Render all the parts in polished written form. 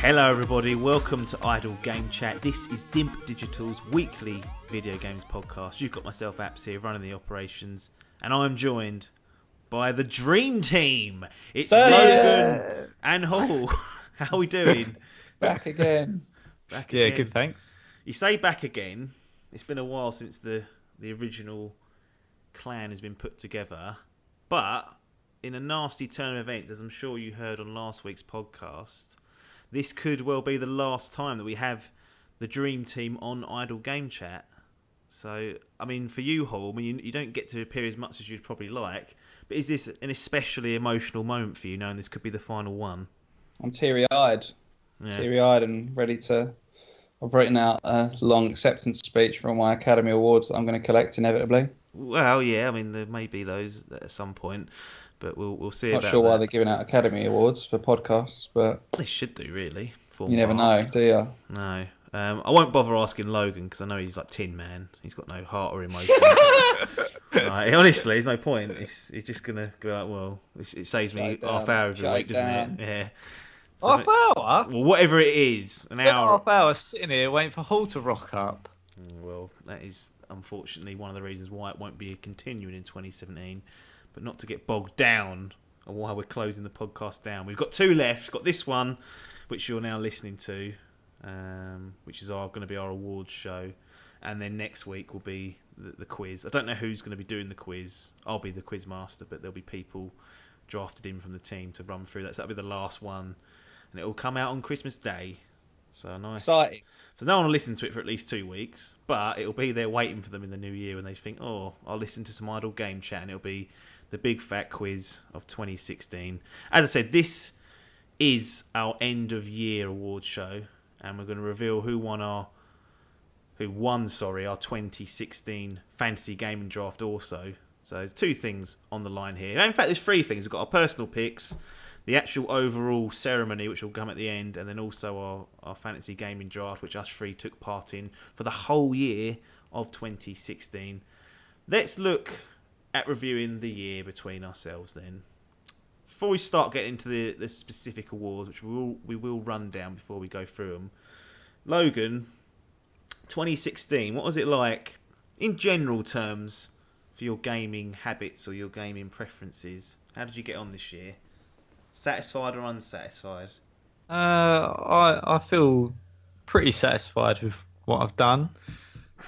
Hello everybody, welcome to Idle Game Chat. This is Dimp Digital's weekly video games podcast. You've got myself, Apps, here running the operations, and I'm joined by the Dream Team. It's Logan and Hall. How are we doing? Back again. Yeah, good, thanks. You say back again. It's been a while since the original clan has been put together, but in a nasty turn of events, as I'm sure you heard on last week's podcast, this could well be the last time that we have the Dream Team on Idle Game Chat. So, I mean, for you, Hall, I mean, you don't get to appear as much as you'd probably like, but is this an especially emotional moment for you, knowing this could be the final one? I'm teary-eyed. Yeah. Teary-eyed and ready to... I've written out a long acceptance speech for my Academy Awards that I'm going to collect inevitably. Well, yeah, I mean, there may be those at some point, but we'll see about that. Not sure why they're giving out Academy Awards for podcasts, but... They should do, really. You never know, do you? No. I won't bother asking Logan, because I know he's like Tin Man. He's got no heart or emotion. Right, honestly, there's no point. He's just going to go like, well, it saves me half hour every week, doesn't it? Yeah. So, Half hour? Well, whatever it is, an hour. Half hour sitting here waiting for Hall to rock up. Well, that is unfortunately one of the reasons why it won't be continuing in 2017. But not to get bogged down on why we're closing the podcast down. We've got two left. We've got this one, which you're now listening to, which is going to be our awards show. And then next week will be the quiz. I don't know who's going to be doing the quiz. I'll be the quiz master, but there'll be people drafted in from the team to run through that. So that'll be the last one. And it will come out on Christmas Day. So nice. Exciting. So no one will listen to it for at least 2 weeks, but it'll be there waiting for them in the new year when they think, oh, I'll listen to some Idle Game Chat, and it'll be the big fat quiz of 2016. As I said, this is our end of year awards show, and we're going to reveal who won our 2016 fantasy gaming draft also. So there's two things on the line here. In fact, there's three things. We've got our personal picks, the actual overall ceremony, which will come at the end, and then also our fantasy gaming draft, which us three took part in for the whole year of 2016. Let's look at reviewing the year between ourselves then. Before we start getting into the specific awards, which we will run down before we go through them. Logan, 2016, what was it like in general terms for your gaming habits or your gaming preferences? How did you get on this year? Satisfied or unsatisfied? I feel pretty satisfied with what I've done.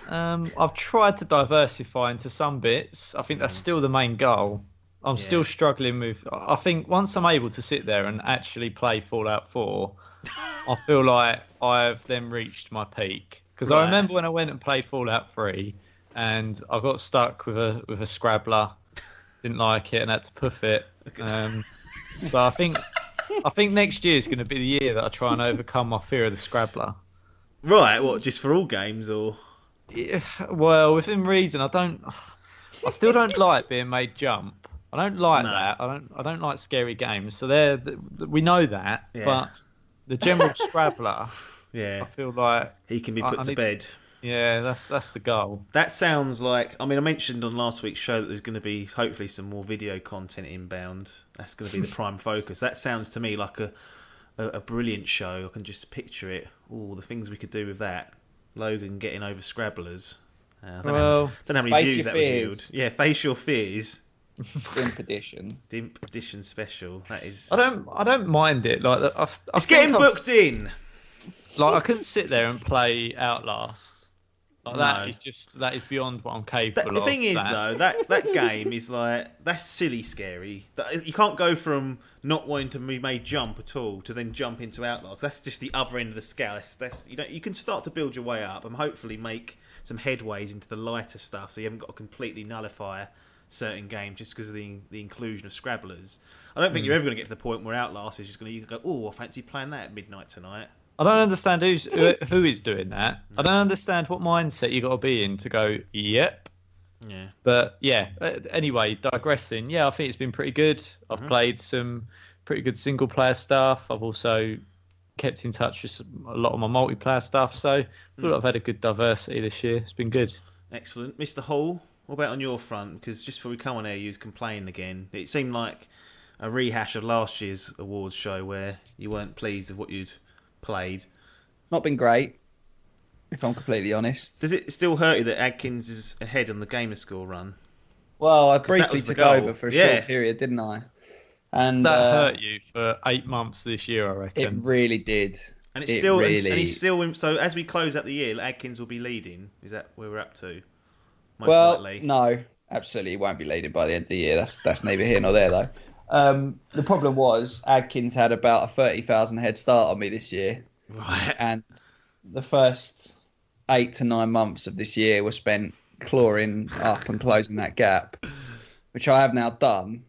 I've tried to diversify into some bits. I think that's still the main goal. I'm still struggling with... I think once I'm able to sit there and actually play Fallout 4, I feel like I've then reached my peak. Because I remember when I went and played Fallout 3 and I got stuck with a Scrabbler, didn't like it and had to poof it. So I think next year is going to be the year that I try and overcome my fear of the Scrabbler. Right, what, just for all games or? Yeah, well, within reason, I still don't like being made jump. I don't like that. I don't like scary games. So we know that, but the general Scrabbler, I feel like he can be put to bed. Yeah, that's the goal. That sounds like... I mean, I mentioned on last week's show that there's going to be hopefully some more video content inbound. That's going to be the prime focus. That sounds to me like a brilliant show. I can just picture it. All the things we could do with that. Logan getting over Scrabblers. I don't know how many views that would yield. Yeah, Face Your Fears. Dimp edition. Dimp edition special. That is... I don't mind it. Like it's getting booked in. Like I couldn't sit there and play Outlast. Like that is beyond what I'm capable of. The thing is, though, that game is like, that's silly scary. You can't go from not wanting to be made jump at all to then jump into Outlast. That's just the other end of the scale. You can start to build your way up and hopefully make some headways into the lighter stuff, so you haven't got to completely nullify certain games just because of the inclusion of Scrabblers. I don't think you're ever going to get to the point where Outlast is just going to go, oh, I fancy playing that at midnight tonight. I don't understand who is doing that. I don't understand what mindset you got to be in to go, yep. Yeah. But yeah, anyway, digressing. Yeah, I think it's been pretty good. I've played some pretty good single player stuff. I've also kept in touch with a lot of my multiplayer stuff. So I feel like I've had a good diversity this year. It's been good. Excellent. Mr. Hall, what about on your front? Because just before we come on air, you was complaining again. It seemed like a rehash of last year's awards show where you weren't pleased with what you'd played. Not been great, if I'm completely honest. Does it still hurt you that Adkins is ahead on the gamer score run? Well, I 'Cause that briefly was the took goal. over for a Yeah. short period, didn't I? And That hurt you for 8 months this year, I it reckon. really did. And it's still, and he's still. So as we close out the year, Adkins will be leading. Is that where we're up to? Most likely. No, absolutely, it won't be leading by the end of the year. That's neither here nor there, though. The problem was Adkins had about a 30,000 head start on me this year, Right. and the first 8 to 9 months of this year were spent clawing up and closing that gap, which I have now done.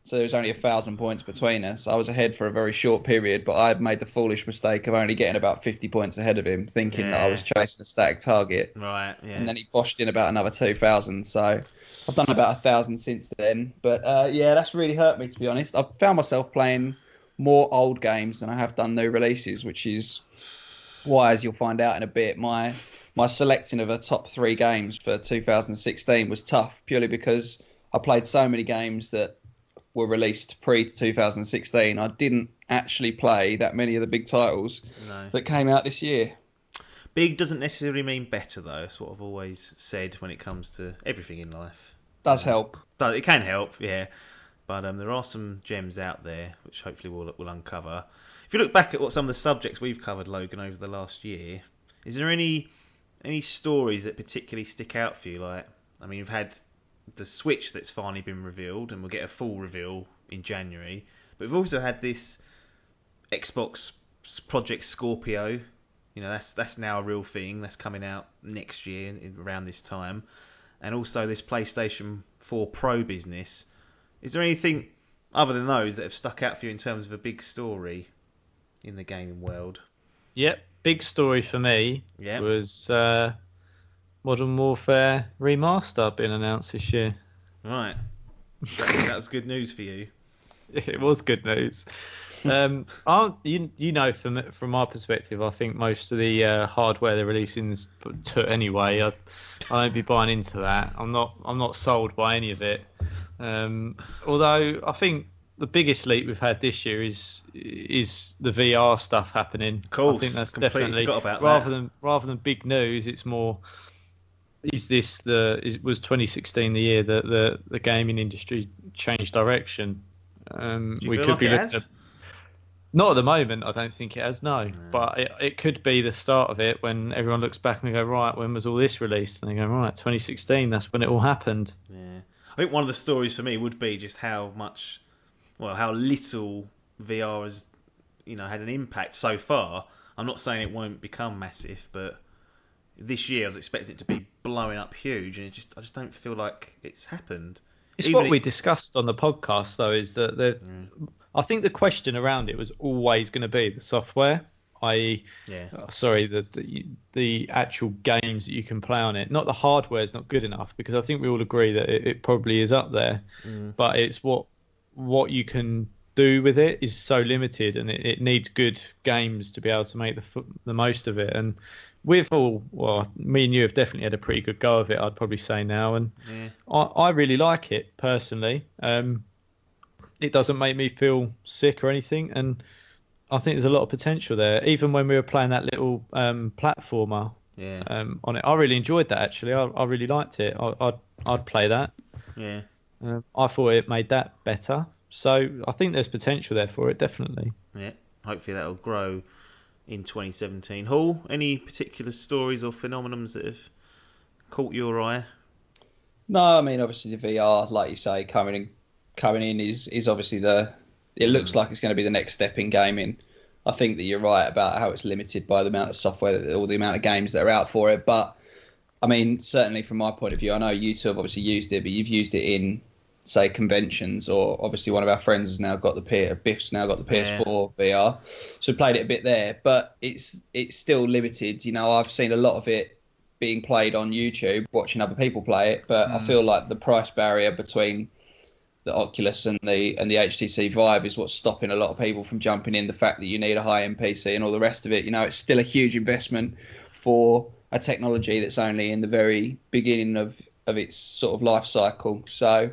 So there was only 1,000 points between us. I was ahead for a very short period, but I had made the foolish mistake of only getting about 50 points ahead of him, thinking that I was chasing a static target. Right, yeah. And then he boshed in about another 2,000. So I've done about 1,000 since then. But that's really hurt me, to be honest. I've found myself playing more old games than I have done new releases, which is why, as you'll find out in a bit, my selecting of a top 3 games for 2016 was tough, purely because I played so many games that were released pre-2016. I didn't actually play that many of the big titles that came out this year. Big doesn't necessarily mean better, though. That's what I've always said when it comes to everything in life. Does help. It can help, yeah. But there are some gems out there which hopefully we'll uncover. If you look back at what some of the subjects we've covered, Logan, over the last year, is there any stories that particularly stick out for you? Like, I mean, you've had the Switch that's finally been revealed, and we'll get a full reveal in January. But we've also had this Xbox Project Scorpio. You know, that's now a real thing. That's coming out next year around this time. And also this PlayStation 4 Pro business. Is there anything other than those that have stuck out for you in terms of a big story in the gaming world? Yep, big story for me was Modern Warfare Remaster being announced this year. Right. That was good news for you. It was good news. From my perspective, I think most of the hardware they're releasing anyway. I don't be buying into that. I'm not sold by any of it. Although I think the biggest leap we've had this year is the VR stuff happening. Of course, I think that's completely definitely forgot about rather than big news. It's more. Was 2016 the year that the gaming industry changed direction? We could be looking at. Not at the moment, I don't think it has, no. But it could be the start of it when everyone looks back and they go, right, when was all this released? And they go, right, 2016, that's when it all happened. Yeah. I think one of the stories for me would be just how little VR has, had an impact so far. I'm not saying it won't become massive, but this year I was expecting it to be blowing up huge, and I just don't feel like it's happened. It's what we discussed on the podcast, though, is that I think the question around it was always going to be the software, i.e., the actual games that you can play on it. Not the hardware is not good enough, because I think we all agree that it probably is up there, but it's what you can do with it is so limited, and it needs good games to be able to make the most of it. And me and you have definitely had a pretty good go of it, I'd probably say now, and I really like it personally. It doesn't make me feel sick or anything, and I think there's a lot of potential there. Even when we were playing that little platformer on it, I really enjoyed that, actually. I really liked it. I'd play that. Yeah. I thought it made that better. So I think there's potential there for it, definitely. Yeah. Hopefully that'll grow in 2017. Hall, any particular stories or phenomenons that have caught your eye? No, I mean, obviously the VR, like you say, coming in is obviously it looks like it's going to be the next step in gaming. I think that you're right about how it's limited by the amount of software or the amount of games that are out for it. But I mean, certainly from my point of view, I know you two have obviously used it, but you've used it in, say, conventions, or obviously one of our friends has now got Biff's now got the PS4 VR, so played it a bit there. But it's still limited. I've seen a lot of it being played on YouTube, watching other people play it, but I feel like the price barrier between the Oculus and the HTC Vive is what's stopping a lot of people from jumping in. The fact that you need a high-end PC and all the rest of it, it's still a huge investment for a technology that's only in the very beginning of its sort of life cycle. So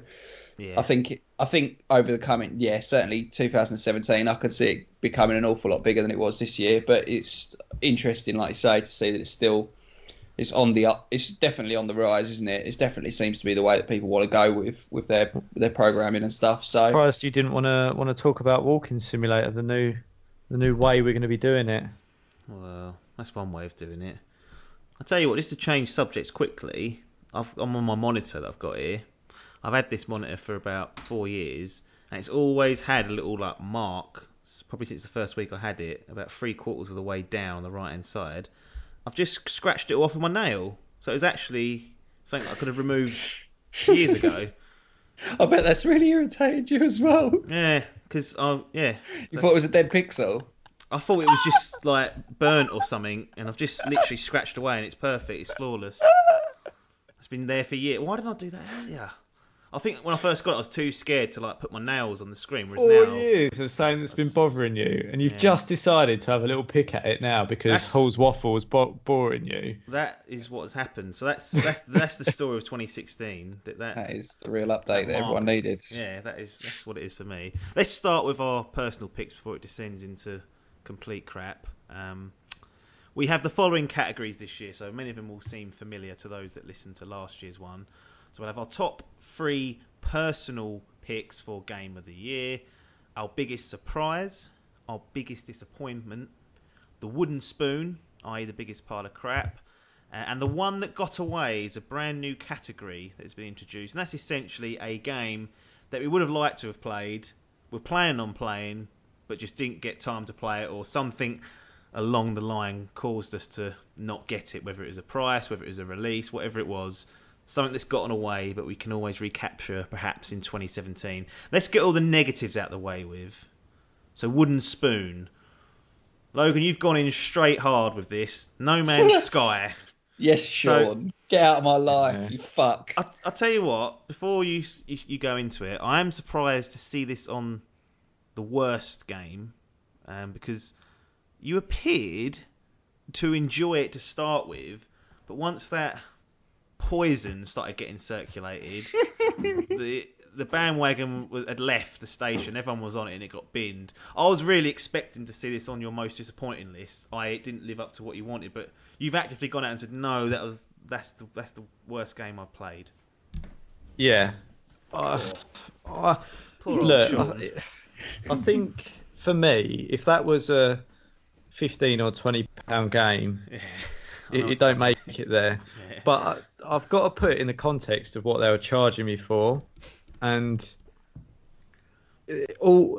Yeah. I think over the coming, certainly 2017, I could see it becoming an awful lot bigger than it was this year. But it's interesting, like you say, to see that it's on the up. It's definitely on the rise, isn't it? It definitely seems to be the way that people want to go with their programming and stuff. So Surprised you didn't want to talk about Walking Simulator, the new way we're going to be doing it. Well, that's one way of doing it. I'll tell you what, just to change subjects quickly, I'm on my monitor that I've got here. I've had this monitor for about 4 years, and it's always had a little like mark, probably since the first week I had it, about 3/4 of the way down the right hand side. I've just scratched it off with my nail, so it was actually something I could have removed years ago. I bet that's really irritated you as well. Yeah, because You thought it was a dead pixel? I thought it was just like burnt or something, and I've just literally scratched away, and it's perfect, it's flawless. It's been there for years. Why didn't I do that earlier? I think when I first got it, I was too scared to like put my nails on the screen. Whereas 4 now, years of saying that's been bothering you, and you've just decided to have a little pick at it now because Hall's Waffle was boring you. That is what has happened. So that's the story of 2016. That is the real update that everyone needed. Yeah, that's what it is for me. Let's start with our personal picks before it descends into complete crap. We have the following categories this year, so many of them will seem familiar to those that listened to last year's one. So we'll have our top 3 personal picks for Game of the Year, our biggest surprise, our biggest disappointment, the wooden spoon, i.e. the biggest pile of crap, and the one that got away is a brand new category that has been introduced, and that's essentially a game that we would have liked to have played, we're planning on playing, but just didn't get time to play it, or something along the line caused us to not get it, whether it was a price, whether it was a release, whatever it was. Something that's gotten away, but we can always recapture perhaps in 2017. Let's get all the negatives out of the way with. So, wooden spoon. Logan, you've gone in straight hard with this. No Man's Sky. Yes, Sean. Get out of my life, you fuck. I'll tell you what, before you go into it, I am surprised to see this on the worst game, because you appeared to enjoy it to start with, but once that poison started getting circulated, the bandwagon had left the station, everyone was on it and it got binned. I was really expecting to see this on your most disappointing list. It didn't live up to what you wanted, but you've actively gone out and said no, that's the worst game I've played. Yeah. Poor Look, Sean. I think for me, if that was a £15 or £20 game, it don't make it there. Yeah. But I've got to put it in the context of what they were charging me for, and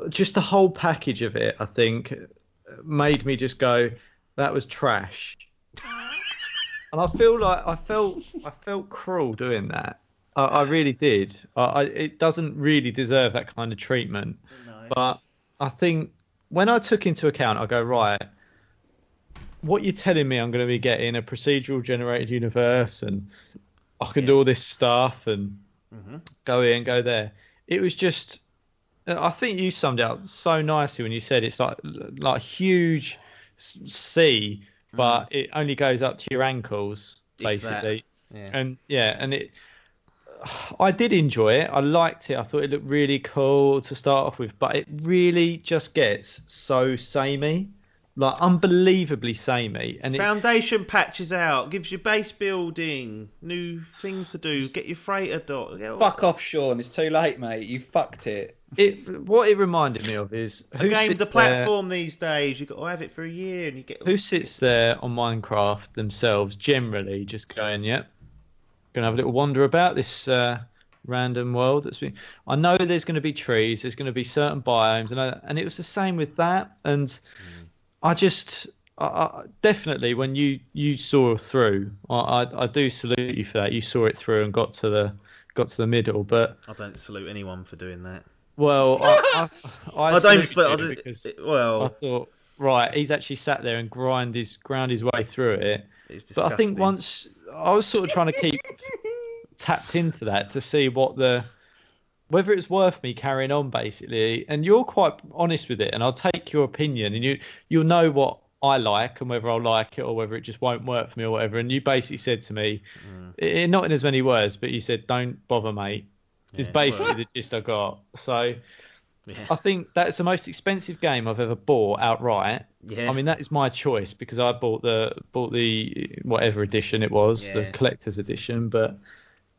just the whole package of it, I think, made me just go, that was trash. And I feel like I felt cruel doing that. I really did. It doesn't really deserve that kind of treatment. No. But I think when I took into account, I go, right, what you're telling me I'm going to be getting a procedural generated universe and I can do all this stuff and go here and go there. It was just, I think you summed it up so nicely when you said it's like huge sea, but it only goes up to your ankles, basically. And I did enjoy it. I liked it. I thought it looked really cool to start off with, but it really just gets so samey. Like, unbelievably samey. And Foundation patches out, gives you base building, new things to do, get your freighter dot. Fuck off, Sean. It's too late, mate. You fucked it. What it reminded me of is a game's a platform these days. You've got to have it for a year, and you get. Who sits there on Minecraft themselves, generally, just going, "Yep, gonna have a little wander about this random world that's been." I know there's going to be trees, there's going to be certain biomes, and it was the same with that, and. I definitely, when you saw through, I do salute you for that. You saw it through and got to the middle, but I don't salute anyone for doing that. Well, I don't. I thought, right, he's actually sat there and ground his way through it. But I think once I was sort of trying to keep tapped into that to see whether it's worth me carrying on, basically. And you're quite honest with it, and I'll take your opinion, and you'll know what I like and whether I'll like it or whether it just won't work for me or whatever. And you basically said to me, not in as many words, but you said, "Don't bother, mate." Is Yeah, basically well, the gist I got. So yeah, I think that's the most expensive game I've ever bought outright. yeah, I mean, that is my choice because I bought the whatever edition it was, the yeah. collector's edition, but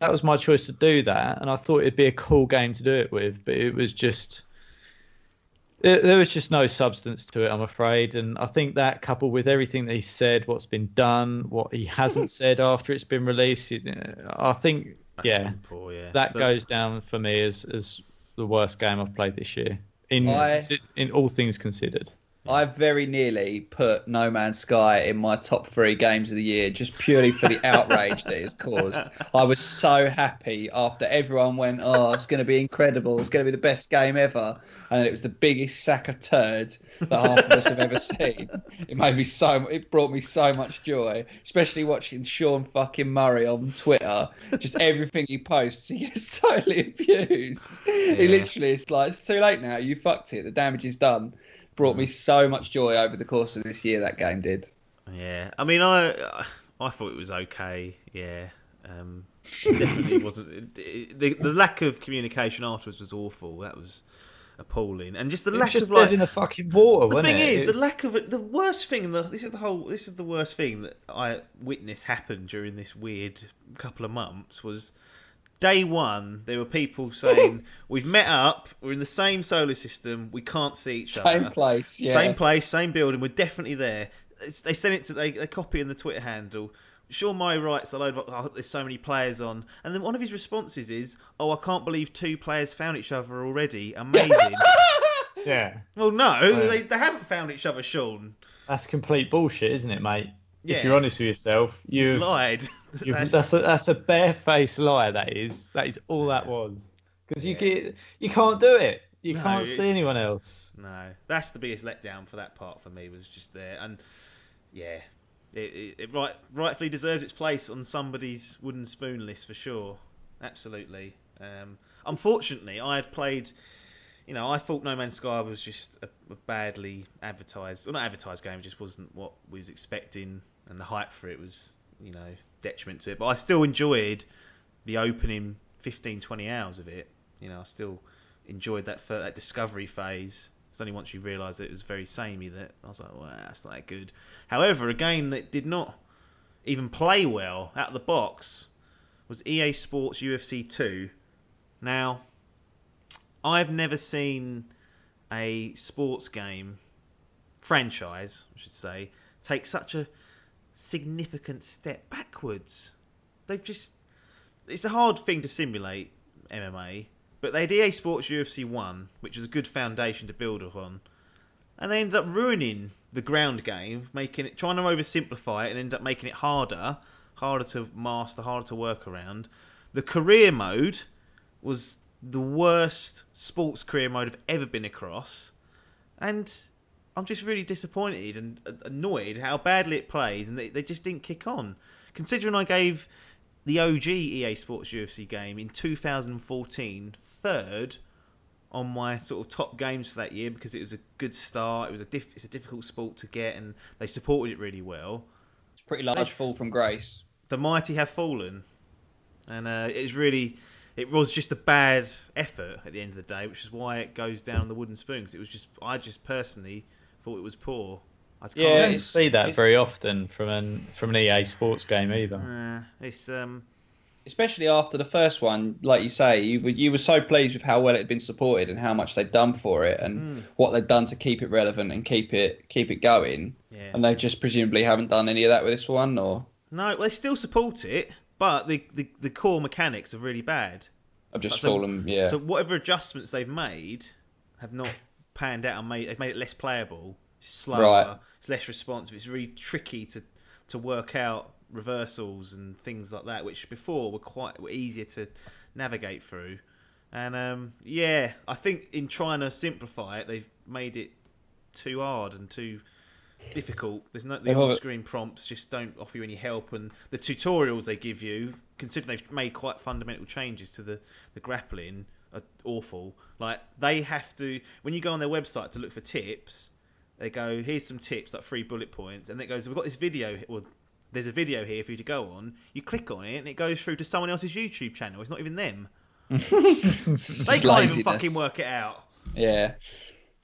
that was my choice to do that, and I thought it'd be a cool game to do it with, but it was just there was just no substance to it, I'm afraid, and I think that coupled with everything that he said, what's been done, what he hasn't said after it's been released, I think That's yeah, really poor. Yeah, that goes down for me as the worst game I've played this year in I in all things considered. I very nearly put No Man's Sky in my top 3 games of the year just purely for the outrage that it's caused. I was so happy after everyone went, "Oh, it's going to be incredible. It's going to be the best game ever," and it was the biggest sack of turd that half of us have ever seen. It brought me so much joy, especially watching Sean fucking Murray on Twitter. Just everything he posts, he gets totally abused. He literally, it's like, it's too late now. You fucked it. The damage is done. Brought me so much joy over the course of this year, that game did. Yeah, I mean, I thought it was okay. Yeah, it definitely wasn't. The lack of communication afterwards was awful. That was appalling, and just the It was lack just of like. dead in the fucking water, The wasn't thing it? is, It the was- lack of it. The worst thing. This is the worst thing that I witnessed happen during this weird couple of months was. Day one, there were people saying, "We've met up. We're in the same solar system. We can't see each other. Same place, yeah. Same place, same building. We're definitely there." They sent it to they copy in the Twitter handle. Sean Murray writes a load of, "Oh, there's so many players on," and then one of his responses is, "Oh, I can't believe 2 players found each other already. Amazing." yeah, Well, no, Yeah. they haven't found each other, Sean. that's complete bullshit, isn't it, mate? Yeah. If you're honest with yourself, You've lied. that's a barefaced lie. That is all that was. Because Yeah. you can't do it. You No, can't see it's- anyone else. No, that's the biggest letdown for that part for me was just there, and yeah, it rightfully deserves its place on somebody's wooden spoon list for sure, absolutely. Unfortunately, I had played, I thought No Man's Sky was just a badly advertised, well, not advertised game, it just wasn't what we was expecting, and the hype for it was, detriment to it. But I still enjoyed the opening 15-20 hours of it. I still enjoyed that discovery phase. It's only once you realise that it was very samey that I was like, well, that's not that good. However, a game that did not even play well out of the box was EA Sports UFC 2. Now, I've never seen a sports game franchise, I should say, take such a significant step backwards. It's a hard thing to simulate MMA, but they had EA Sports UFC 1, which was a good foundation to build upon, and they ended up ruining the ground game, trying to oversimplify it and end up making it harder to master, harder to work around. The career mode was the worst sports career mode I've ever been across, and I'm just really disappointed and annoyed how badly it plays, and they just didn't kick on. Considering I gave the OG EA Sports UFC game in 2014 third on my sort of top games for that year because it was a good start. It's a difficult sport to get, and they supported it really well. It's a pretty large fall from grace. The mighty have fallen, and it was just a bad effort at the end of the day, which is why it goes down the wooden spoon. Because I just personally thought it was poor. You don't see that very often from an EA Sports game either. It's Especially after the first one, like you say, you were so pleased with how well it had been supported and how much they'd done for it and what they'd done to keep it relevant and keep it going. Yeah. And they just presumably haven't done any of that with this one, or no, they still support it, but the core mechanics are really bad. I've just fallen. Yeah. So whatever adjustments they've made have not panned out and they've made it less playable, slower, Right. It's less responsive. It's really tricky to work out reversals and things like that, which before were easier to navigate through. And I think in trying to simplify it, they've made it too hard and too difficult. The on-screen prompts just don't offer you any help, and the tutorials they give you, considering they've made quite fundamental changes to the grappling, are awful. Like they have to, when you go on their website to look for tips, they go, here's some tips, like 3 bullet points, and it goes, we've got this video, well, there's a video here for you to go on. You click on it, and it goes through to someone else's YouTube channel. It's not even them. They can't even fucking work it out. Yeah.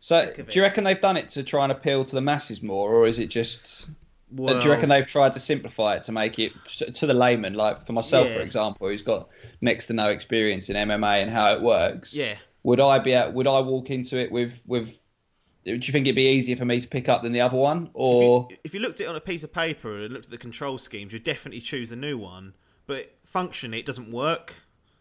So, do you reckon they've done it to try and appeal to the masses more, or is it just? Do you reckon they've tried to simplify it to make it to the layman, like for myself, for example, who's got next to no experience in MMA and how it works? Yeah. Would I walk into it with? Do you think it'd be easier for me to pick up than the other one, or if you looked at it on a piece of paper and looked at the control schemes, you'd definitely choose a new one. But functionally, it doesn't work.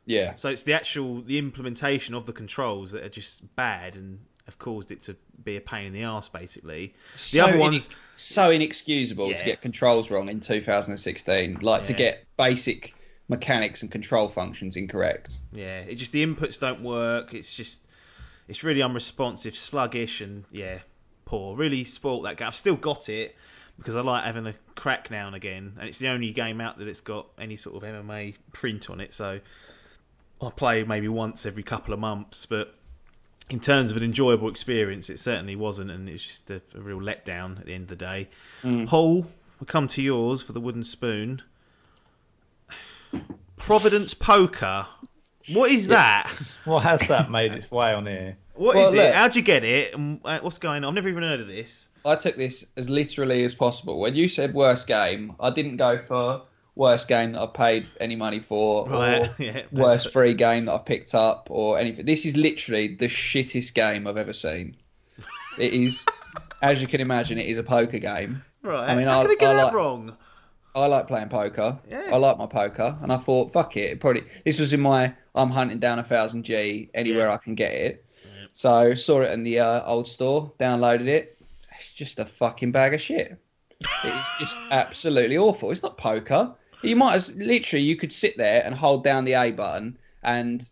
Yeah. So it's the implementation of the controls that are just bad and have caused it to be a pain in the arse, basically. The other ones so inexcusable to get controls wrong in 2016, to get basic mechanics and control functions incorrect. Yeah, the inputs don't work. It's really unresponsive, sluggish, and poor. Really spoilt that game. I've still got it because I like having a crack now and again, and it's the only game out that it's got any sort of MMA print on it. So I play maybe once every couple of months, but in terms of an enjoyable experience, it certainly wasn't, and it's just a real letdown at the end of the day. Paul, we'll come to yours for the wooden spoon. Providence Poker. What is that? What has that made its way on here? What is it? How'd you get it? And what's going on? I've never even heard of this. I took this as literally as possible. When you said worst game, I didn't go for worst game that I've paid any money for, or worst free game that I've picked up, or anything. This is literally the shittest game I've ever seen. It is, as you can imagine, it is a poker game. Right. I mean, how can they get that wrong? I like playing poker. Yeah. I like my poker, and I thought, fuck it. This was in my I'm hunting down 1000G anywhere I can get it. Yeah. So saw it in the old store, downloaded it. It's just a fucking bag of shit. It's just absolutely awful. It's not poker. You could sit there and hold down the A button, and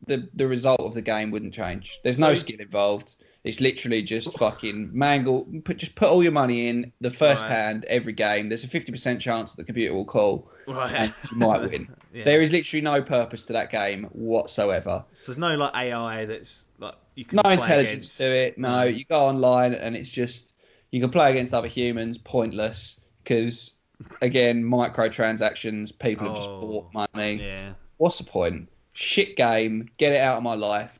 the result of the game wouldn't change. There's no skill involved. It's literally just fucking mangle. Just put all your money in the first hand every game. There's a 50% chance that the computer will call, and you might win. There is literally no purpose to that game whatsoever. So there's no AI that's you can no play intelligence to it. No, you go online and it's just you can play against other humans. Pointless because again, microtransactions. People have just bought money. Yeah. What's the point? Shit game. Get it out of my life.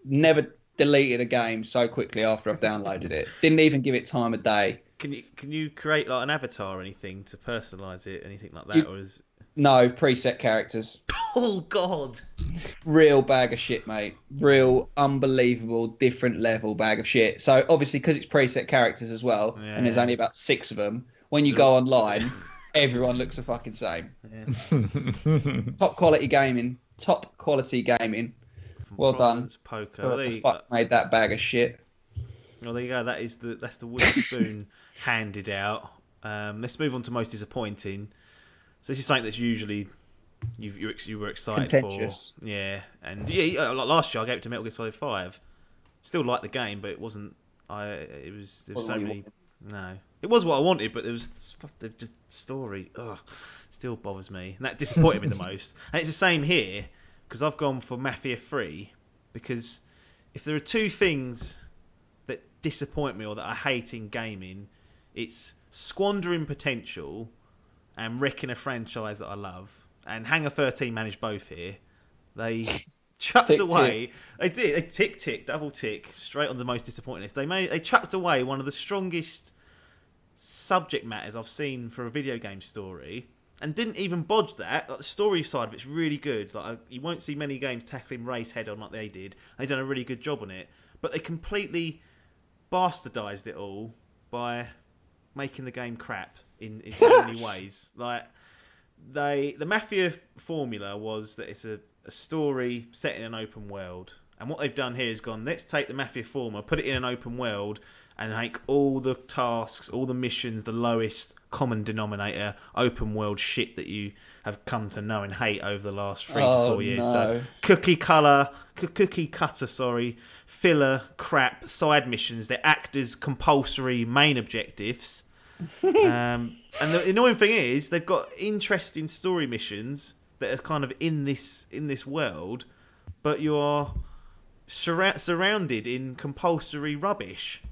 Never deleted a game so quickly after I've downloaded it. Didn't even give it time of day. Can you create an avatar or anything to personalise it, anything like that, or is no preset characters? Oh God! Real bag of shit, mate. Real unbelievable different level bag of shit. So obviously because it's preset characters as well, and there's only about 6 of them. When you go online, everyone looks the fucking same. Yeah. Top quality gaming. Well done. Poker. Who the fuck made that bag of shit? Well, there you go. That's the wooden spoon handed out. Let's move on to most disappointing. So this is something that's usually you were excited for. Yeah, and like last year I gave it to Metal Gear Solid 5. Still liked the game, but it wasn't. There was so many. No, it was what I wanted, but there was just story. Still bothers me, and that disappointed me the most. And it's the same here. Because I've gone for Mafia 3, because if there are two things that disappoint me or that I hate in gaming, it's squandering potential and wrecking a franchise that I love. And Hangar 13 managed both here. They chucked away. They did. They tick, double tick, straight on the most disappointing list. They chucked away one of the strongest subject matters I've seen for a video game story. And didn't even bodge that. The story side of it's really good. You won't see many games tackling race head on like they did. They've done a really good job on it. But they completely bastardised it all by making the game crap in so many ways. The Mafia formula was that it's a story set in an open world. And what they've done here is gone, let's take the Mafia formula, put it in an open world, and make all the tasks, all the missions, the lowest common denominator, open world shit that you have come to know and hate over the last 3 to 4 years. No. So cookie cutter, filler, crap, side missions, they act as compulsory main objectives. And the annoying thing is, they've got interesting story missions that are kind of in this world, but you are surrounded in compulsory rubbish.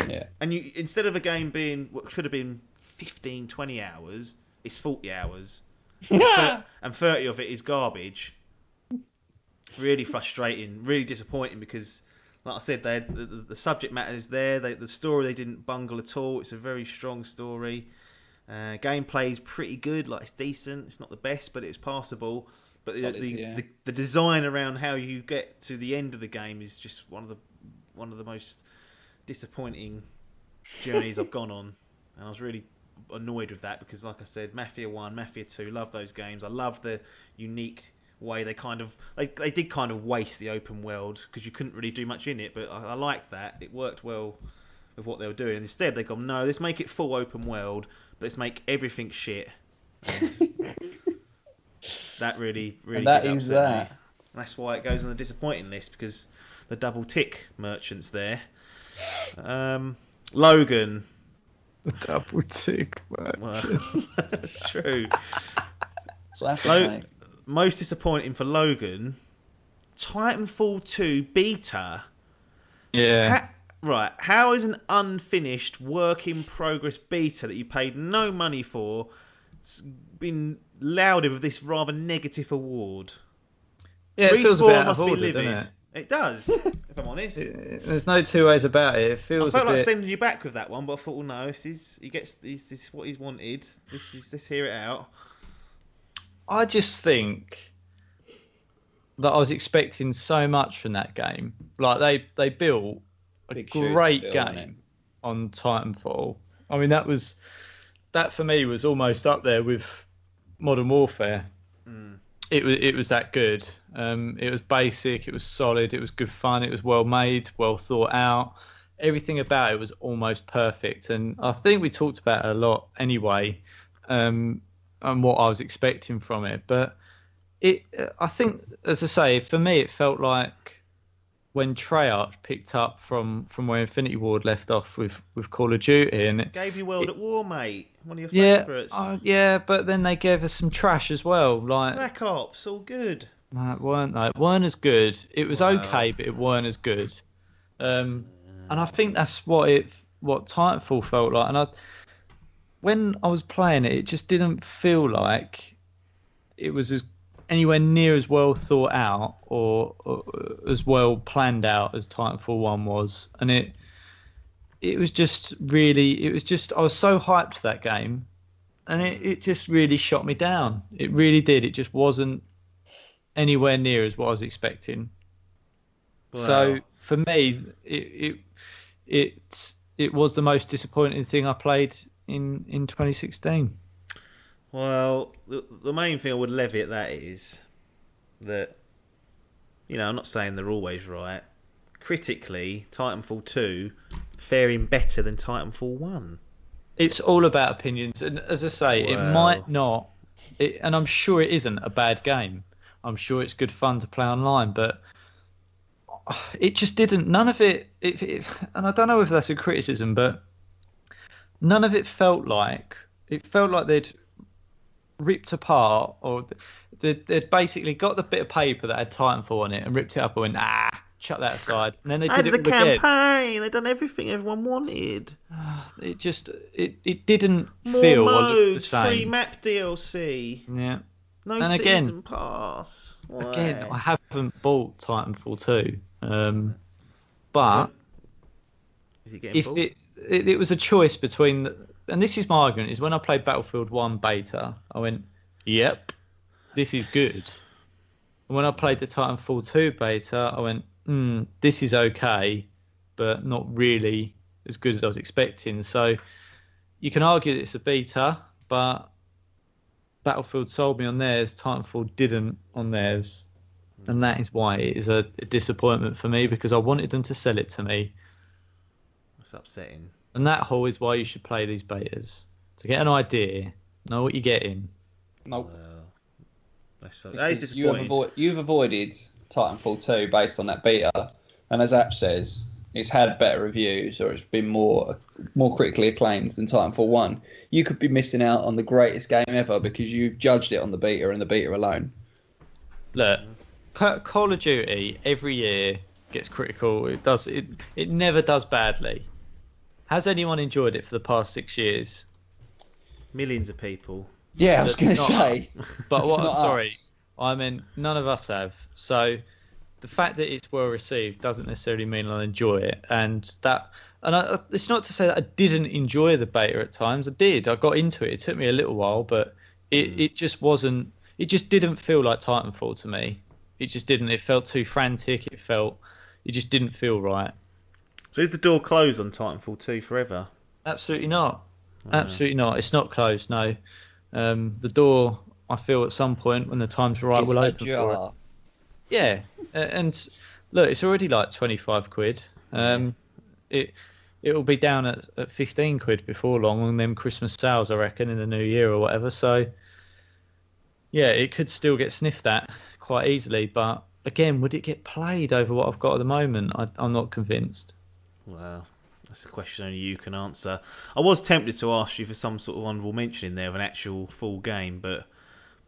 Yeah. And you, instead of a game being what should have been 15, 20 hours, it's 40 hours. And 30 of it is garbage. really frustrating, really disappointing because, like I said, the subject matter is there. The story they didn't bungle at all. It's a very strong story. Gameplay is pretty good. Like, it's decent. It's not the best, but it's passable. But the design around how you get to the end of the game is just one of the most disappointing journeys I've gone on, and I was really annoyed with that because, like I said, Mafia 1, Mafia 2, love those games. I love the unique way they did kind of waste the open world because you couldn't really do much in it, but I liked that. It worked well with what they were doing. And instead they've gone, no, let's make it full open world, but let's make everything shit. And that really and that did is upset that. me. That's why it goes on the disappointing list, because the double tick merchants there. Logan. The double tick merchant. Well, that's true. That's what happens, mate. Most disappointing for Logan, Titanfall 2 beta. Yeah. How is an unfinished work in progress beta that you paid no money for been lauded with this rather negative award? Yeah, it feels a bit must be livid. doesn't it? It does, if I'm honest. There's no two ways about it. It feels I felt a like bit... sending you back with that one, but I thought, well, no, this is what he's wanted. Let's hear it out. I just think that I was expecting so much from that game. Like, they built a great game on Titanfall. I mean, that for me was almost up there with Modern Warfare. It was that good. It was basic, it was solid, it was good fun, it was well made, well thought out. Everything about it was almost perfect, and I think we talked about it a lot anyway, and what I was expecting from it. But I think, as I say, for me, it felt like when Treyarch picked up from where Infinity Ward left off with Call of Duty, and it gave you World at War, mate. One of your favourites. Yeah, but then they gave us some trash as well, like Black Ops, all good. No, it weren't as good. It was okay, but it weren't as good. And I think that's what Titanfall felt like. And when I was playing it, it just didn't feel like it was anywhere near as well thought out or as well planned out as Titanfall 1 was. And it was just I was so hyped for that game, and it just really shot me down. It really did. It just wasn't anywhere near as what I was expecting. Wow. So for me, it was the most disappointing thing I played in 2016. Well, the main thing I would levy at that is that, I'm not saying they're always right. Critically, Titanfall 2 faring better than Titanfall 1. It's all about opinions, and as I say, it might not, and I'm sure it isn't a bad game. I'm sure it's good fun to play online, but it just didn't. None of it, and I don't know if that's a criticism, but none of it felt like they'd ripped apart, or they'd basically got the bit of paper that had Titanfall on it and ripped it up and went, chuck that aside. And then they did the campaign. They'd done everything everyone wanted. It just it didn't more feel modes, the same. Free map DLC. Yeah. No season pass. Why? Again, I haven't bought Titanfall 2, but if it was a choice between, and this is my argument, is when I played Battlefield 1 beta, I went, yep, this is good. And when I played the Titanfall 2 beta, I went, this is okay, but not really as good as I was expecting. So you can argue that it's a beta, but Battlefield sold me on theirs, Titanfall didn't on theirs. And that is why it is a disappointment for me, because I wanted them to sell it to me. That's upsetting. And that whole is why you should play these betas. To get an idea, know what you're getting. Nope. That's disappointing. You've avoided Titanfall 2 based on that beta, and as App says, it's had better reviews, or it's been more critically acclaimed than Titanfall 1. You could be missing out on the greatest game ever because you've judged it on the beta and the beta alone. Look, Call of Duty every year gets critical. It never does badly. Has anyone enjoyed it for the past 6 years? Millions of people. Yeah, I was going to say. But sorry, I mean, none of us have. So the fact that it's well received doesn't necessarily mean I'll enjoy it. It's not to say that I didn't enjoy the beta at times. I did. I got into it. It took me a little while, but it just wasn't. It just didn't feel like Titanfall to me. It just didn't. It felt too frantic. It just didn't feel right. So is the door closed on Titanfall 2 forever? Absolutely not. Absolutely not. It's not closed. No. The door, I feel at some point when the time's right, will open for it. Yeah, and look, it's already like 25 quid. It will be down at 15 quid before long on them Christmas sales, I reckon, in the new year or whatever. So, yeah, it could still get sniffed at quite easily. But again, would it get played over what I've got at the moment? I'm not convinced. Well, that's a question only you can answer. I was tempted to ask you for some sort of honourable mention in there of an actual full game, but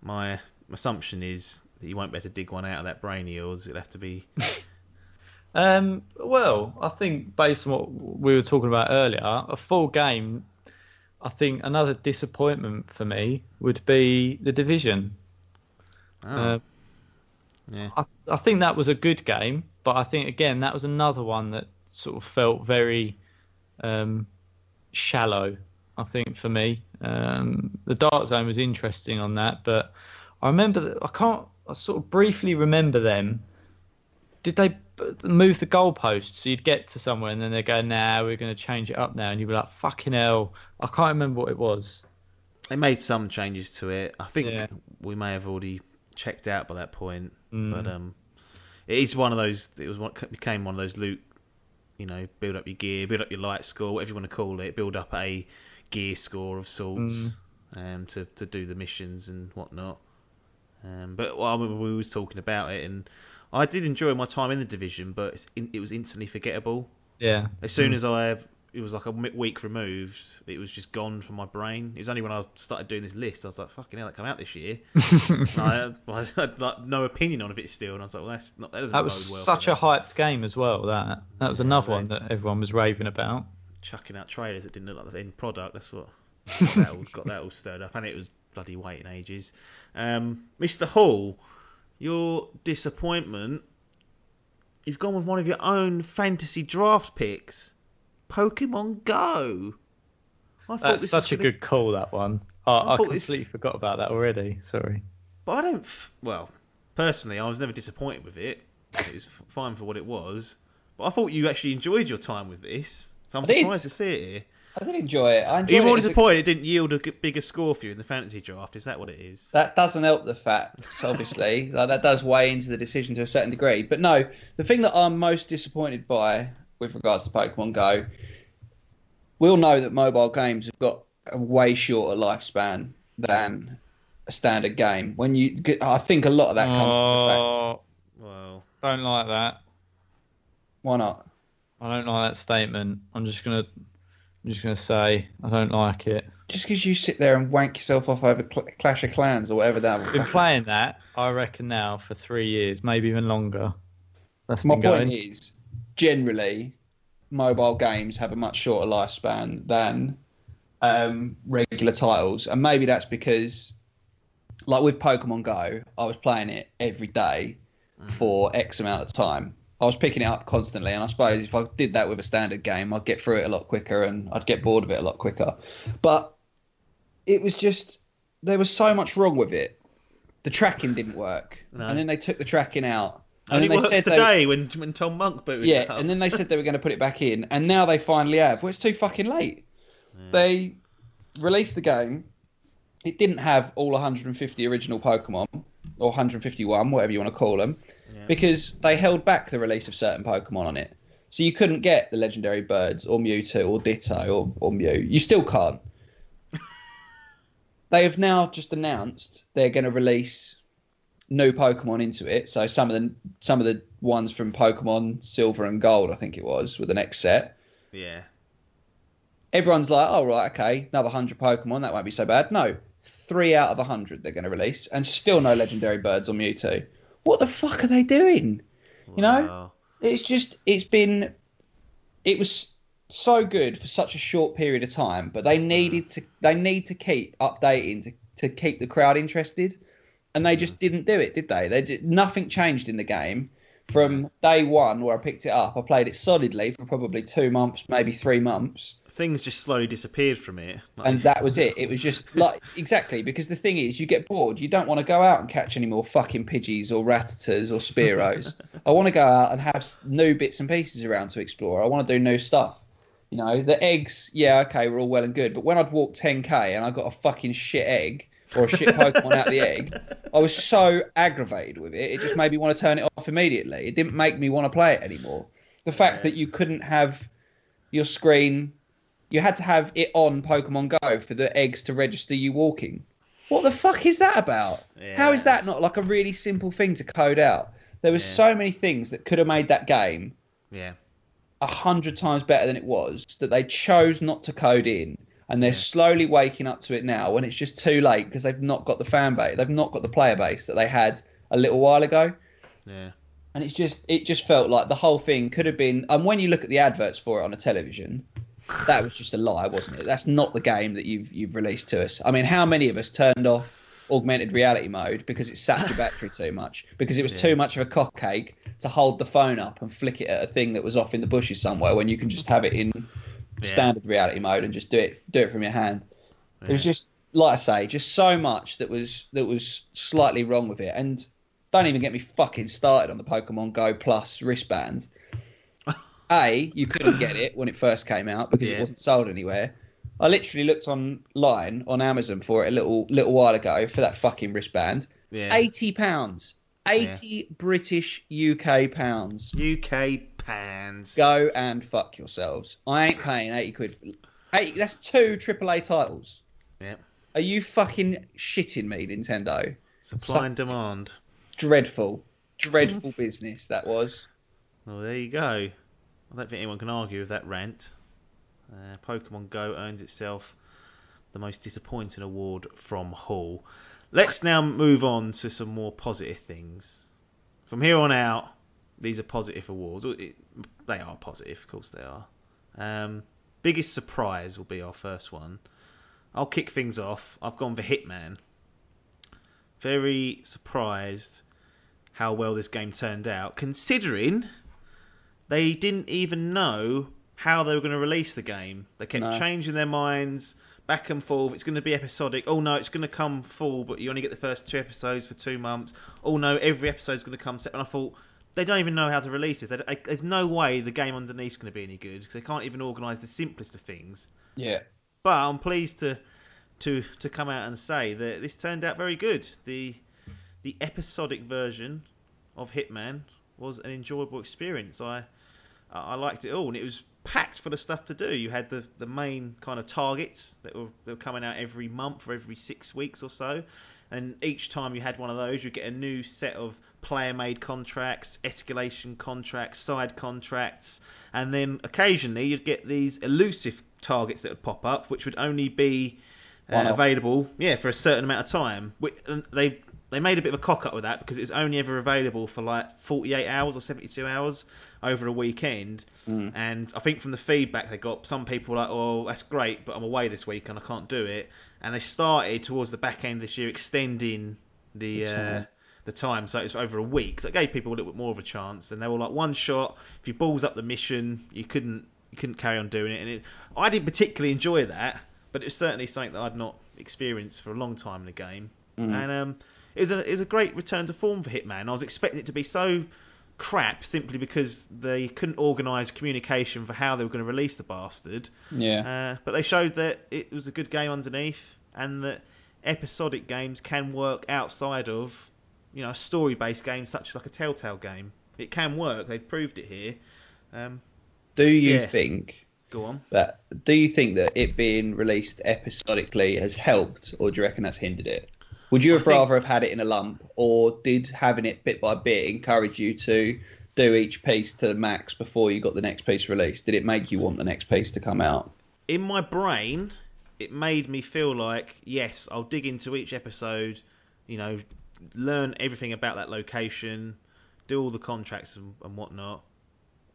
my assumption is that you won't be able to dig one out of that brain of yours. It'll have to be... Well, I think based on what we were talking about earlier, a full game, I think another disappointment for me would be The Division. Yeah. I think that was a good game, but I think, again, that was another one that sort of felt very shallow, I think, for me. The Dark Zone was interesting on that, but I remember that I sort of briefly remember them. Did they move the goalposts so you'd get to somewhere and then they go, nah, we're going to change it up now, and you'd be like, fucking hell, I can't remember what it was. They made some changes to it. I think we may have already checked out by that point, but it is one of those. Became one of those loot. Build up your gear, build up your light score, whatever you want to call it. Build up a gear score of sorts to do the missions and whatnot. But we was talking about it, and I did enjoy my time in The Division, but it was instantly forgettable. Yeah. As soon as it was like a week removed, it was just gone from my brain. It was only when I started doing this list, I was like, fucking hell, that come out this year. I had like, no opinion on it still, and I was like, well, that doesn't bode well. That was such a hyped game as well, that was another one that everyone was raving about. Chucking out trailers that didn't look like the end product, that's what got that all stirred up, and it was bloody waiting ages. Mr. Hall, your disappointment, you've gone with one of your own fantasy draft picks, Pokemon Go. That's such a good call, that one. I completely forgot about that already. Sorry. But I don't... Well, personally, I was never disappointed with it. It was fine for what it was. But I thought you actually enjoyed your time with this. So I'm surprised to see it here. I did enjoy it. Are you more disappointed it didn't yield a bigger score for you in the fantasy draft? Is that what it is? That doesn't help the fact, obviously. That does weigh into the decision to a certain degree. But no, the thing that I'm most disappointed by with regards to Pokemon Go, we'll know that mobile games have got a way shorter lifespan than a standard game. I think a lot of that comes from the fact... Well, don't like that. Why not? I don't like that statement. I'm just gonna say I don't like it. Just because you sit there and wank yourself off over Clash of Clans or whatever that was. I've been playing that, I reckon, now for 3 years, maybe even longer. My point is, generally, mobile games have a much shorter lifespan than regular titles, and maybe that's because, like with Pokemon Go, I was playing it every day for X amount of time. I was picking it up constantly, and I suppose if I did that with a standard game, I'd get through it a lot quicker and I'd get bored of it a lot quicker. But it was just, there was so much wrong with it. The tracking didn't work, and then they took the tracking out. And it works today when Tom Monk booted it up. And then they said they were going to put it back in, and now they finally have. Well, it's too fucking late. Yeah. They released the game. It didn't have all 150 original Pokemon, or 151, whatever you want to call them, because they held back the release of certain Pokemon on it. So you couldn't get the legendary birds, or Mewtwo, or Ditto, or Mew. You still can't. They have now just announced they're going to release new Pokemon into it. So some of the ones from Pokemon Silver and Gold, I think it was, with the next set. Yeah. Everyone's like, oh, right, okay, another 100 Pokemon, that won't be so bad. No, 3 out of 100 they're going to release, and still no legendary birds or Mewtwo. What the fuck are they doing? Wow. You know? It was so good for such a short period of time, but they need to keep updating to keep the crowd interested, and they just didn't do it, did they? Nothing changed in the game From day one where I picked it up, I played it solidly for probably 2 months, maybe 3 months. Things just slowly disappeared from it. And that was it. It was just like, exactly, because the thing is, you get bored. You don't want to go out and catch any more fucking Pidgeys or Rattatas or Spearows. I want to go out and have new bits and pieces around to explore. I want to do new stuff. You know, the eggs, yeah, okay, were all well and good. But when I'd walk 10k and I got a fucking shit egg or a shit Pokemon out of the egg, I was so aggravated with it. It just made me want to turn it off immediately. It didn't make me want to play it anymore. The fact that you couldn't have your screen, you had to have it on Pokemon Go for the eggs to register you walking. What the fuck is that about? Yeah, How is that not like a really simple thing to code out? There was so many things that could have made that game 100 times better than it was that they chose not to code in, and they're slowly waking up to it now when it's just too late because they've not got the fan base, they've not got the player base that they had a little while ago. Yeah. And it just felt like the whole thing could have been. And when you look at the adverts for it on a television, that was just a lie, wasn't it? That's not the game that you've released to us. I mean, how many of us turned off augmented reality mode because it sapped your battery too much, because it was too much of a cock cake to hold the phone up and flick it at a thing that was off in the bushes somewhere when you can just have it in standard reality mode and just do it from your hand. It was just, like I say, just so much that was slightly wrong with it. And don't even get me fucking started on the Pokemon Go Plus wristbands. You couldn't get it when it first came out because it wasn't sold anywhere. I literally looked online on Amazon for it a little while ago for that fucking wristband. Yeah. £80. 80 British UK pounds. UK pounds. Go and fuck yourselves. I ain't paying 80 quid. That's 2 AAA titles. Yeah. Are you fucking shitting me, Nintendo? Supply and demand. Dreadful business that was. Well, there you go. I don't think anyone can argue with that rant. Pokemon Go earns itself the most disappointing award from Hull. Let's now move on to some more positive things. From here on out, these are positive awards. They are positive, of course they are. Biggest surprise will be our first one. I'll kick things off. I've gone for Hitman. Very surprised how well this game turned out, considering they didn't even know how they were going to release the game. They kept changing their minds back and forth. It's going to be episodic. Oh no, it's going to come full, but you only get the first 2 episodes for 2 months. Oh no, every episode's going to come set. And I thought, they don't even know how to release this. There's no way the game underneath is going to be any good because they can't even organise the simplest of things. Yeah. But I'm pleased to come out and say that this turned out very good. The episodic version of Hitman was an enjoyable experience. I liked it all, and it was packed full of stuff to do. You had the main kind of targets that were coming out every month or every 6 weeks or so, and each time you had one of those, you'd get a new set of player-made contracts, escalation contracts, side contracts, and then occasionally you'd get these elusive targets that would pop up, which would only be available for a certain amount of time. They made a bit of a cock-up with that because it's only ever available for like 48 hours or 72 hours over a weekend. And I think from the feedback they got, some people were like, oh, that's great, but I'm away this week and I can't do it. And they started towards the back end of this year extending the time, so it's over a week. So it gave people a little bit more of a chance. And they were like, one shot, if you balls up the mission, you couldn't carry on doing it. And I didn't particularly enjoy that, but it was certainly something that I'd not experienced for a long time in the game. And it was a great return to form for Hitman. I was expecting it to be so crap simply because they couldn't organise communication for how they were going to release the bastard. Yeah. But they showed that it was a good game underneath, and that episodic games can work outside of, a story-based game such as like a Telltale game. It can work. They've proved it here. Do you think? Go on. Do you think that it being released episodically has helped, or do you reckon that's hindered it? Would you rather have had it in a lump, or did having it bit by bit encourage you to do each piece to the max before you got the next piece released? Did it make you want the next piece to come out? In my brain, it made me feel like, yes, I'll dig into each episode, learn everything about that location, do all the contracts and whatnot.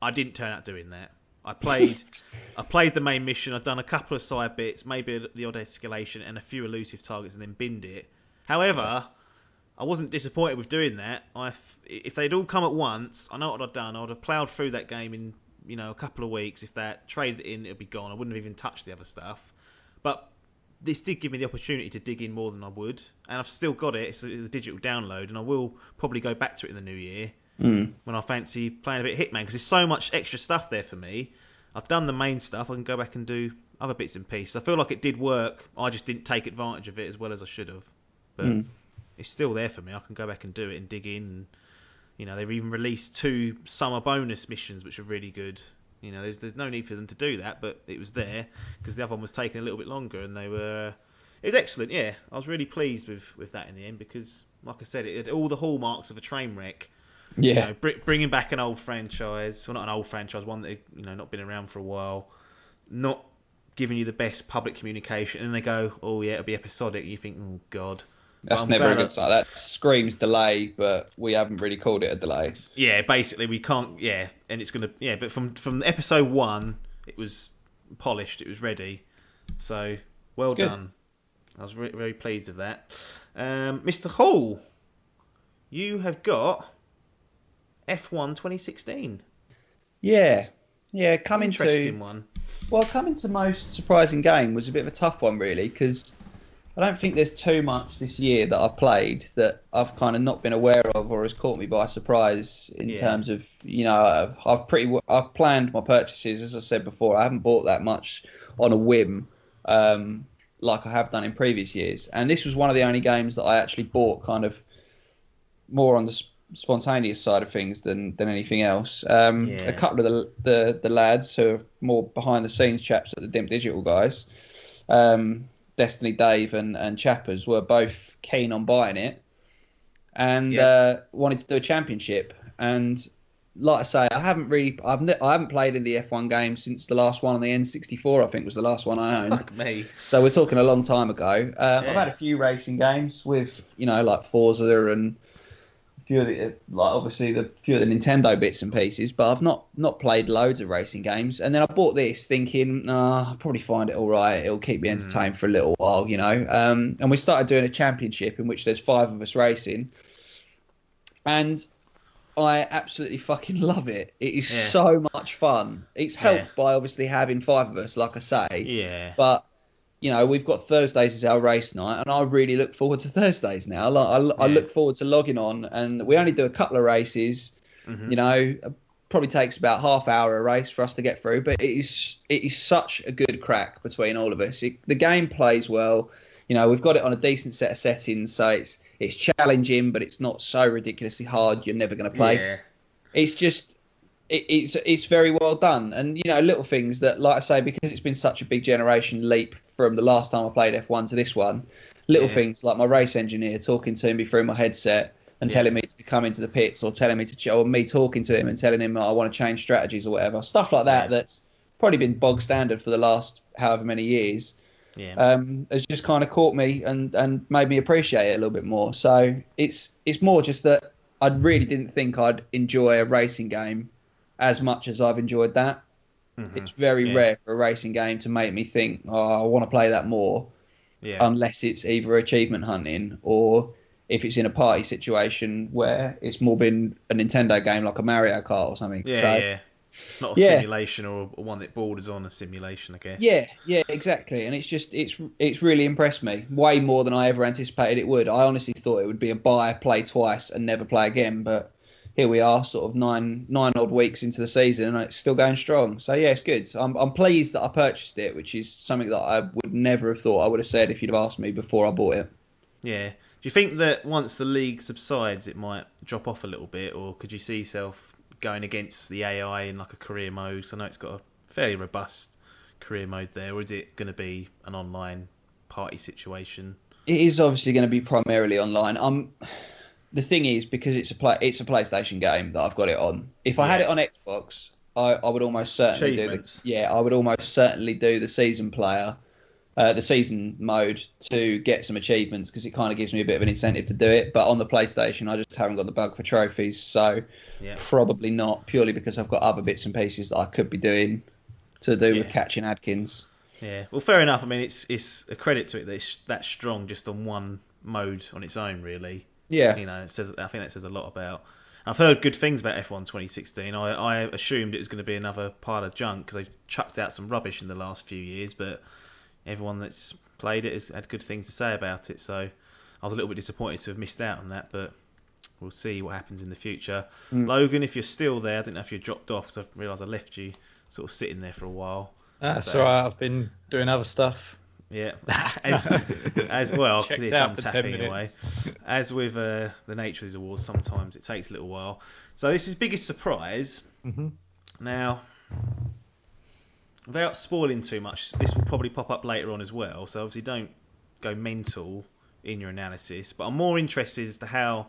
I didn't turn out doing that. I played the main mission. I'd done a couple of side bits, maybe the odd escalation and a few elusive targets, and then binned it. However, I wasn't disappointed with doing that. If they'd all come at once, I know what I'd done. I would have ploughed through that game in a couple of weeks. If that traded it in, it'd be gone. I wouldn't have even touched the other stuff. But this did give me the opportunity to dig in more than I would, and I've still got it. It's a digital download, and I will probably go back to it in the new year when I fancy playing a bit of Hitman, because there's so much extra stuff there for me. I've done the main stuff. I can go back and do other bits and pieces. I feel like it did work. I just didn't take advantage of it as well as I should have. But it's still there for me. I can go back and do it and dig in. And, they've even released 2 summer bonus missions, which are really good. There's no need for them to do that, but it was there because the other one was taking a little bit longer, and it was excellent. Yeah, I was really pleased with that in the end because, like I said, it had all the hallmarks of a train wreck. Yeah, bringing back an old franchise, well, not an old franchise, one that not been around for a while, not giving you the best public communication, and they go, oh yeah, it'll be episodic. And you think, oh god. That's never a good sign. That screams delay, but we haven't really called it a delay. Yeah, basically we can't. Yeah, and it's gonna. Yeah, but from episode 1, it was polished. It was ready. So well done. I was very pleased with that. Mr. Hall, you have got F1 2016. Yeah. Interesting one. Well, coming to most surprising game was a bit of a tough one, really, because I don't think there's too much this year that I've played that I've kind of not been aware of or has caught me by surprise in terms of, I've planned my purchases, as I said before. I haven't bought that much on a whim like I have done in previous years. And this was one of the only games that I actually bought kind of more on the spontaneous side of things than anything else. A couple of the lads who are more behind the scenes chaps at the Dimp Digital guys, Destiny Dave and Chappers, were both keen on buying it and wanted to do a championship. And like I say, I haven't played in the F1 game since the last one on the N64. I think was the last one I owned. Fuck me. So we're talking a long time ago. I've had a few racing games with like Forza and few of the obviously the few of the Nintendo bits and pieces, but I've not played loads of racing games. And then I bought this thinking, I'll probably find it all right. It'll keep me entertained for a little while, And we started doing a championship in which there's 5 of us racing, and I absolutely fucking love it. It is so much fun. It's helped by obviously having 5 of us, like I say. Yeah. But we've got Thursdays as our race night, and I really look forward to Thursdays now. I look forward to logging on, and we only do a couple of races. Probably takes about half hour a race for us to get through, but it is such a good crack between all of us. The game plays well. We've got it on a decent set of settings, so it's challenging, but it's not so ridiculously hard you're never going to place. Yeah. It's just it's very well done, and little things that, like I say, because it's been such a big generation leap from the last time I played F1 to this one, things like my race engineer talking to me through my headset and telling me to come into the pits, or telling me or me talking to him and telling him I want to change strategies or whatever, stuff like that. That's probably been bog standard for the last however many years. Has just kind of caught me and made me appreciate it a little bit more. So it's more just that I really didn't think I'd enjoy a racing game as much as I've enjoyed that. It's very rare for a racing game to make me think, I want to play that more, unless it's either achievement hunting or if it's in a party situation where it's more been a Nintendo game like a Mario Kart or something. Not a simulation or one that borders on a simulation, I guess. Yeah, exactly. And it's really impressed me way more than I ever anticipated it would. I honestly thought it would be a buy, play twice and never play again, but here we are, sort of nine odd weeks into the season, and it's still going strong. So yeah, it's good. I'm pleased that I purchased it, which is something that I would never have thought I would have said if you'd have asked me before I bought it. Yeah. Do you think that once the league subsides, it might drop off a little bit, or could you see yourself going against the AI in like a career mode? Because I know it's got a fairly robust career mode there, or is it going to be an online party situation? It is obviously going to be primarily online. The thing is, because it's a PlayStation game that I've got it on. If I had it on Xbox, I would almost certainly do the season player, the season mode to get some achievements, because it kind of gives me a bit of an incentive to do it. But on the PlayStation, I just haven't got the bug for trophies, so probably not, purely because I've got other bits and pieces that I could be doing to do with catching Adkins. Yeah, well, fair enough. I mean, it's a credit to it that it's that strong just on one mode on its own, really. Yeah. I think that says a lot about. I've heard good things about F1 2016. I assumed it was going to be another pile of junk because they've chucked out some rubbish in the last few years, but everyone that's played it has had good things to say about it. So I was a little bit disappointed to have missed out on that, but we'll see what happens in the future. Logan, if you're still there, I don't know if you dropped off because I realised I left you sort of sitting there for a while. That's all right. I've been doing other stuff. Yeah, as well, clear some for 10 tapping away. minutes. As with the nature of these awards, sometimes it takes a little while. So this is biggest surprise. Mm-hmm. Now, without spoiling too much, this will probably pop up later on as well. So obviously, don't go mental in your analysis. But I'm more interested as to how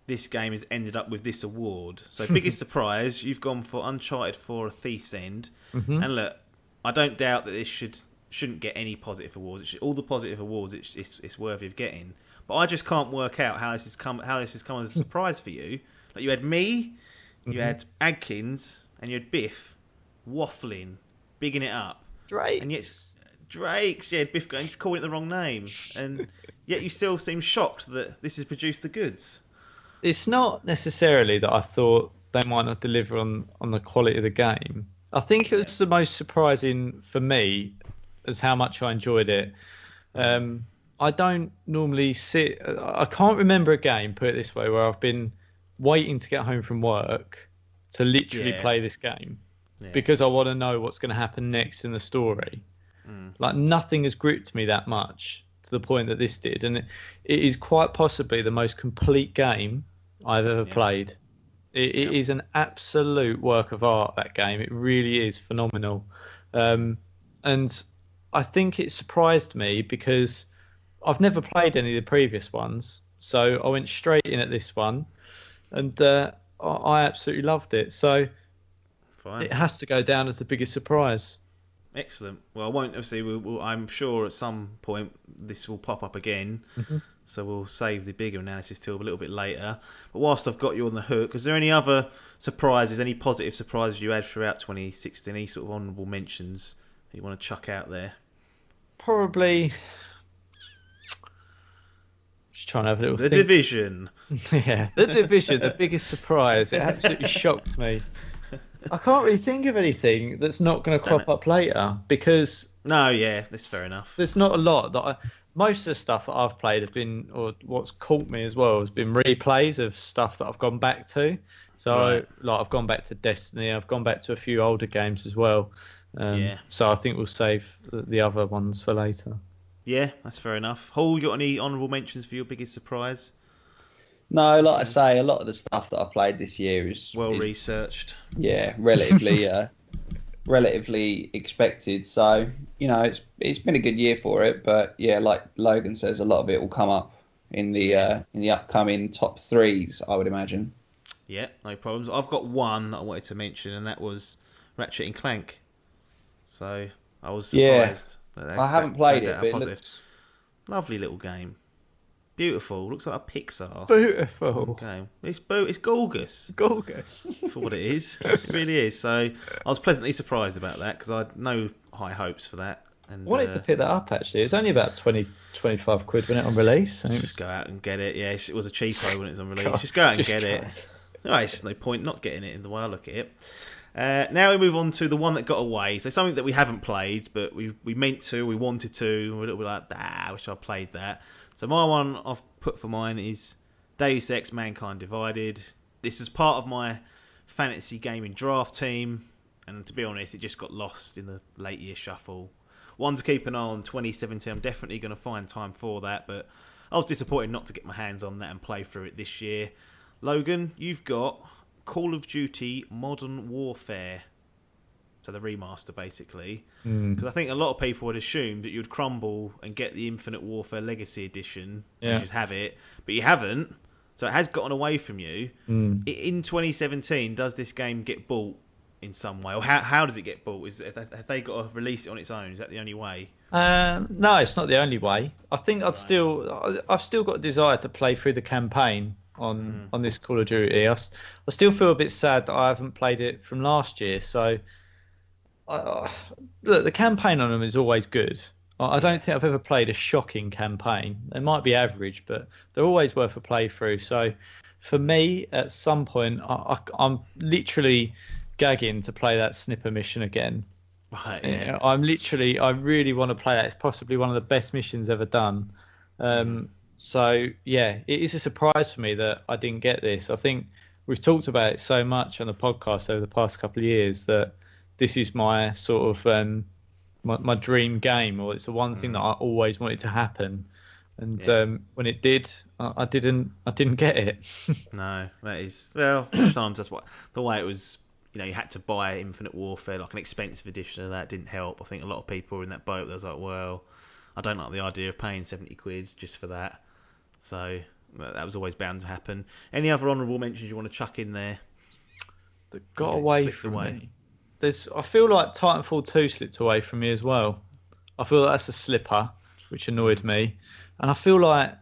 this game has ended up with this award. So biggest surprise, you've gone for Uncharted 4: A Thief's End. Mm-hmm. And look, I don't doubt that this shouldn't get any positive awards. All the positive awards it's worthy of getting. But I just can't work out how this has come as a surprise for you. Like you had me, you had Adkins, and you had Biff waffling, bigging it up. Drake. And yet Drake, yeah, Biff calling it the wrong name, and yet you still seem shocked that this has produced the goods. It's not necessarily that I thought they might not deliver on the quality of the game. I think it was the most surprising for me as how much I enjoyed it. I don't normally I can't remember a game, put it this way, where I've been waiting to get home from work to literally play this game because I want to know what's going to happen next in the story. Like nothing has gripped me that much to the point that this did, and it is quite possibly the most complete game I've ever played. It is an absolute work of art, that game. It really is phenomenal. And I think it surprised me because I've never played any of the previous ones. So I went straight in at this one, and I absolutely loved it. So it has to go down as the biggest surprise. Excellent. Well, I won't, obviously, I'm sure at some point this will pop up again. Mm-hmm. So we'll save the bigger analysis till a little bit later. But whilst I've got you on the hook, is there any other surprises, any positive surprises you had throughout 2016? Any sort of honourable mentions that you want to chuck out there? Probably. Just trying to have a little The think. Division. Yeah, The Division, the biggest surprise. It absolutely shocked me. I can't really think of anything that's not going to crop up later because... No, yeah, that's fair enough. There's not a lot that most of the stuff that I've played have been, or what's caught me as well, has been replays of stuff that I've gone back to. So, like, I've gone back to Destiny, I've gone back to a few older games as well. So I think we'll save the other ones for later. Yeah, that's fair enough. Hall, you got any honourable mentions for your biggest surprise? No, like I say, a lot of the stuff that I played this year is researched. Yeah, relatively relatively expected. So, it's been a good year for it. But yeah, like Logan says, a lot of it will come up in the upcoming top threes, I would imagine. Yeah, no problems. I've got one that I wanted to mention, and that was Ratchet and Clank. So I was surprised. I haven't played it, but it looks... Lovely little game. Beautiful. Looks like a Pixar Beautiful game. It's gorgeous. Gorgeous. For what it is. It really is. So I was pleasantly surprised about that because I had no high hopes for that. And I wanted to pick that up, actually. It's only about 20, 25 quid when it on release. Just go out and get it. Yeah, it was a cheapo when it was on release. Just go out and get it. No, it's just no point not getting it in the way I look at it. Now we move on to the one that got away. So something that we haven't played, but we meant to, we wanted to, and we're a little bit like, I wish I played that. So my one I've put for mine is Deus Ex Mankind Divided. This is part of my fantasy gaming draft team, and to be honest, it just got lost in the late year shuffle. One to keep an eye on 2017. I'm definitely going to find time for that, but I was disappointed not to get my hands on that and play through it this year. Logan, you've got Call of Duty Modern Warfare. So the remaster, basically. Because I think a lot of people would assume that you'd crumble and get the Infinite Warfare Legacy Edition and just have it. But you haven't. So it has gotten away from you. In 2017, does this game get bought in some way? Or how does it get bought? Have they got to release it on its own? Is that the only way? No, it's not the only way. I think I've still got a desire to play through the campaign on this Call of Duty. I still feel a bit sad that I haven't played it from last year. So, look, the campaign on them is always good. I don't think I've ever played a shocking campaign. They might be average, but they're always worth a playthrough. So for me, at some point, I'm literally gagging to play that snipper mission again. Right, yeah. I really want to play that. It's possibly one of the best missions ever done. So yeah, it is a surprise for me that I didn't get this. I think we've talked about it so much on the podcast over the past couple of years that this is my sort of my dream game, or it's the one thing that I always wanted to happen. And when it did, I didn't get it. No, that is, well, sometimes that's what the way it was. You had to buy Infinite Warfare, like an expensive edition of that, didn't help. I think a lot of people were in that boat. That was like, well, I don't like the idea of paying 70 quid just for that. So that was always bound to happen. Any other honourable mentions you want to chuck in there? That got away from me. I feel like Titanfall 2 slipped away from me as well. I feel like that's a slipper, which annoyed me. And I feel like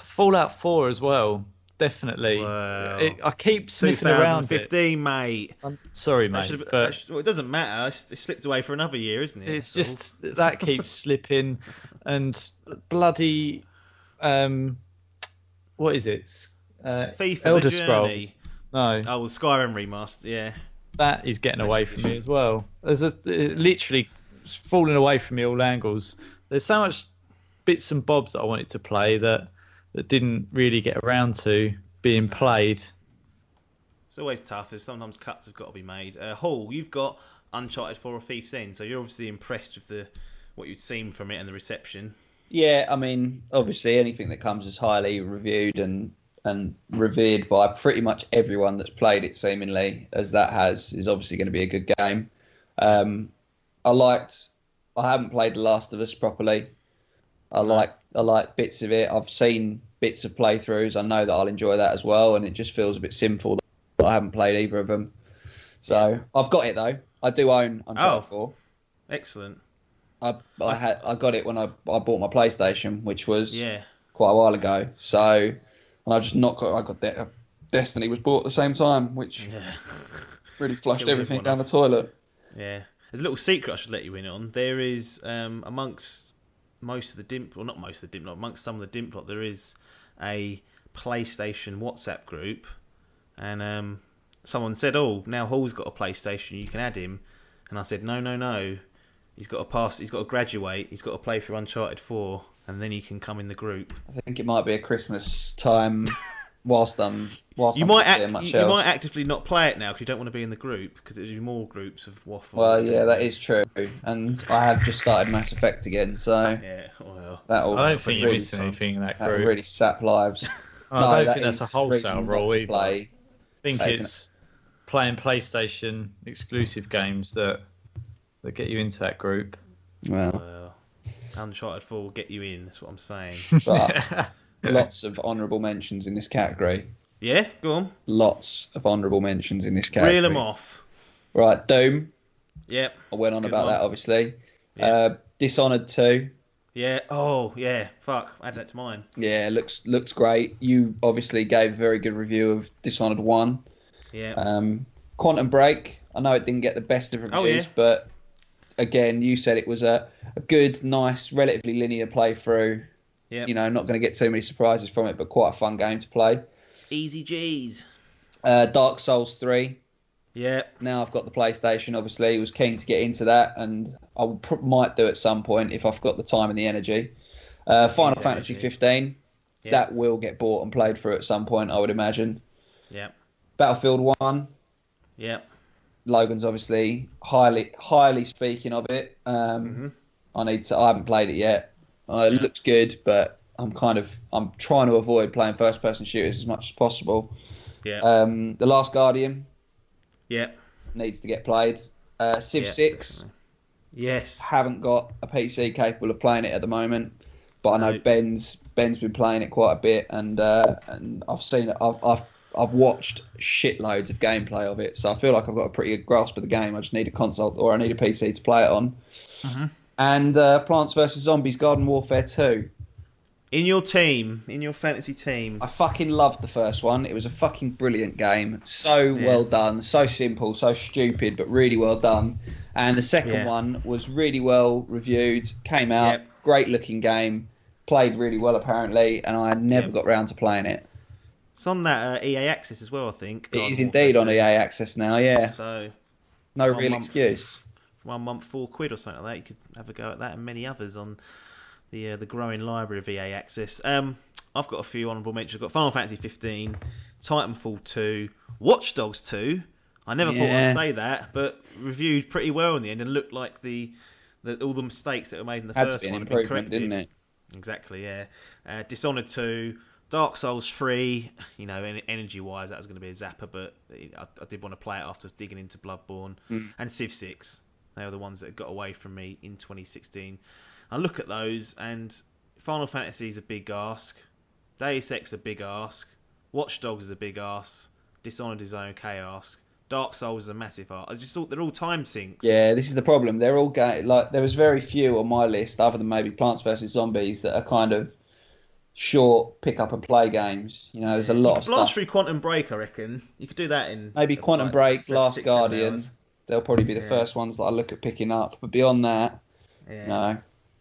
Fallout 4 as well. Definitely. Well, I keep sniffing around it. 2015, mate. I'm sorry, mate. Well, it doesn't matter. It slipped away for another year, isn't it? It's just that keeps slipping. And bloody... what is it? FIFA Elder The Journey. Scrolls. No. Oh, well, Skyrim remastered, yeah. That is getting away from me as well. Literally falling away from me all angles. There's so much bits and bobs that I wanted to play that didn't really get around to being played. It's always tough. There's sometimes cuts have got to be made. Hall, you've got Uncharted 4 or Thief's End, so you're obviously impressed with what you've seen from it and the reception. Yeah, I mean, obviously anything that comes is highly reviewed and revered by pretty much everyone that's played it, seemingly, as that is obviously going to be a good game. I haven't played The Last of Us properly. I like bits of it. I've seen bits of playthroughs. I know that I'll enjoy that as well, and it just feels a bit sinful that I haven't played either of them. So I've got it though. I do own Uncharted 4. Excellent. I got it when I bought my PlayStation, which was Yeah. quite a while ago. So, and I got Destiny was bought at the same time, which really flushed everything down the toilet. Yeah. There's a little secret I should let you in on. There is amongst most of the Dimp, well, not most of the Dimp lot, amongst some of the Dimp lot, there is a PlayStation WhatsApp group, and someone said, "Oh, now Hall's got a PlayStation, you can add him." And I said, "No. He's got to pass. He's got to graduate. He's got to play through Uncharted 4, and then he can come in the group." I think it might be a Christmas time. Whilst you might actively not play it now because you don't want to be in the group because there's more groups of waffle. Well, yeah, that is true, and I have just started Mass Effect again, so yeah, well, I don't think you're missing anything in that group. That really sap lives. I don't think that's a wholesale rule either. I think it's playing PlayStation exclusive games that get you into that group. Well, Uncharted 4 will get you in. That's what I'm saying. But lots of honourable mentions in this category. Yeah, go on. Lots of honourable mentions in this category. Reel them off. Right, Doom. Yep. I went on about that, obviously. Yep. Dishonored 2. Yeah. Oh, yeah. Fuck. Add that to mine. Yeah, looks great. You obviously gave a very good review of Dishonored 1. Yeah. Quantum Break. I know it didn't get the best of reviews, but again, you said it was a good, nice, relatively linear playthrough. Yeah. Not going to get too many surprises from it, but quite a fun game to play. Easy G's. Dark Souls 3. Yeah. Now I've got the PlayStation, obviously. Was keen to get into that, and I might do at some point if I've got the time and the energy. Final Fantasy 15. Yeah. That will get bought and played through at some point, I would imagine. Yeah. Battlefield 1. Yeah. Logan's obviously highly speaking of it. I haven't played it yet. It looks good, but I'm trying to avoid playing first person shooters as much as possible. Yeah. The Last Guardian. Yeah. Needs to get played. Civ 6. Definitely. Yes. Haven't got a PC capable of playing it at the moment, but I know Ben's been playing it quite a bit, and I've seen it. I've watched shitloads of gameplay of it, so I feel like I've got a pretty good grasp of the game. I just need a console or I need a PC to play it on. And Plants vs Zombies Garden Warfare 2. In your fantasy team. I fucking loved the first one. It was a fucking brilliant game. So well done, so simple, so stupid, but really well done. And the second one was really well reviewed, came out, great looking game, played really well apparently, and I never got round to playing it. It's on that EA Access as well, I think. It is indeed on EA Access now, yeah. So no real excuse. 1 month, £4 or something like that. You could have a go at that and many others on the growing library of EA Access. I've got a few honourable mentions. I've got Final Fantasy 15, Titanfall 2, Watch Dogs 2. I never thought I'd say that, but reviewed pretty well in the end and looked like all the mistakes that were made in the first one have been corrected. Didn't it? Exactly, yeah. Dishonored 2, Dark Souls 3. You know, energy-wise, that was going to be a zapper, but I did want to play it after digging into Bloodborne. And Civ 6. They were the ones that got away from me in 2016. I look at those, and Final Fantasy is a big ask. Deus Ex a big ask. Watch Dogs is a big ask. Dishonored is an okay ask. Dark Souls is a massive ask. I just thought they're all time sinks. Yeah, this is the problem. They're all like there was very few on my list, other than maybe Plants vs Zombies, that are kind of short pick up and play games. You know, there's a lot of stuff. Blast through Quantum Break, I reckon. You could do that in maybe Quantum Break, Last Guardian. They'll probably be the first ones that I look at picking up. But beyond that, no,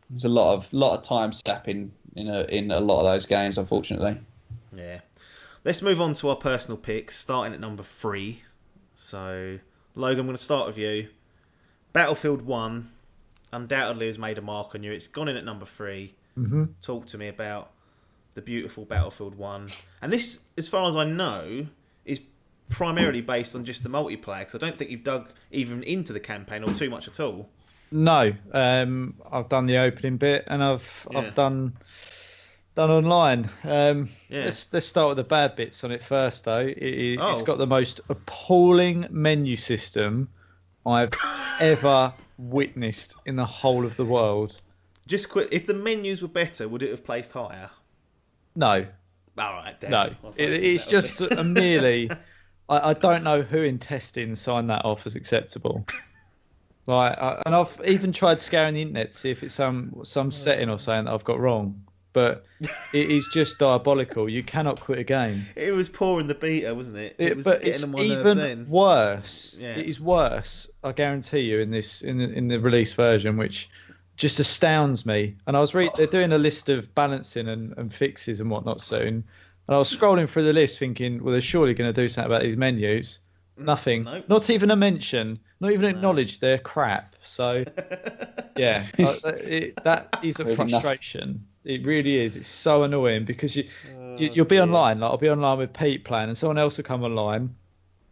there's a lot of time sapping in a lot of those games, unfortunately. Yeah. Let's move on to our personal picks, starting at number 3. So, Logan, I'm going to start with you. Battlefield 1 undoubtedly has made a mark on you. It's gone in at number 3. Talk to me about the beautiful Battlefield 1. And this, as far as I know, is primarily based on just the multiplayer, because I don't think you've dug even into the campaign or too much at all. No, I've done the opening bit, and I've done online. Let's start with the bad bits on it first, though. It's got the most appalling menu system I've ever witnessed in the whole of the world. Just quick, if the menus were better, would it have placed higher? No. All right. Damn. No. It's just merely. I don't know who in testing signed that off as acceptable. And I've even tried scouring the internet to see if it's some setting or something that I've got wrong. But it is just diabolical. You cannot quit a game. It was poor in the beta, wasn't it? But it's even worse. Yeah. It is worse, I guarantee you, in the release version, which just astounds me. And I was they're doing a list of balancing and fixes and whatnot soon. And I was scrolling through the list thinking, well, they're surely going to do something about these menus. Nothing. Nope. Not even a mention. Not even acknowledge they're crap. So, yeah, that is a frustration. It really is. It's so annoying because you'll be online. Like I'll be online with Pete playing, and someone else will come online,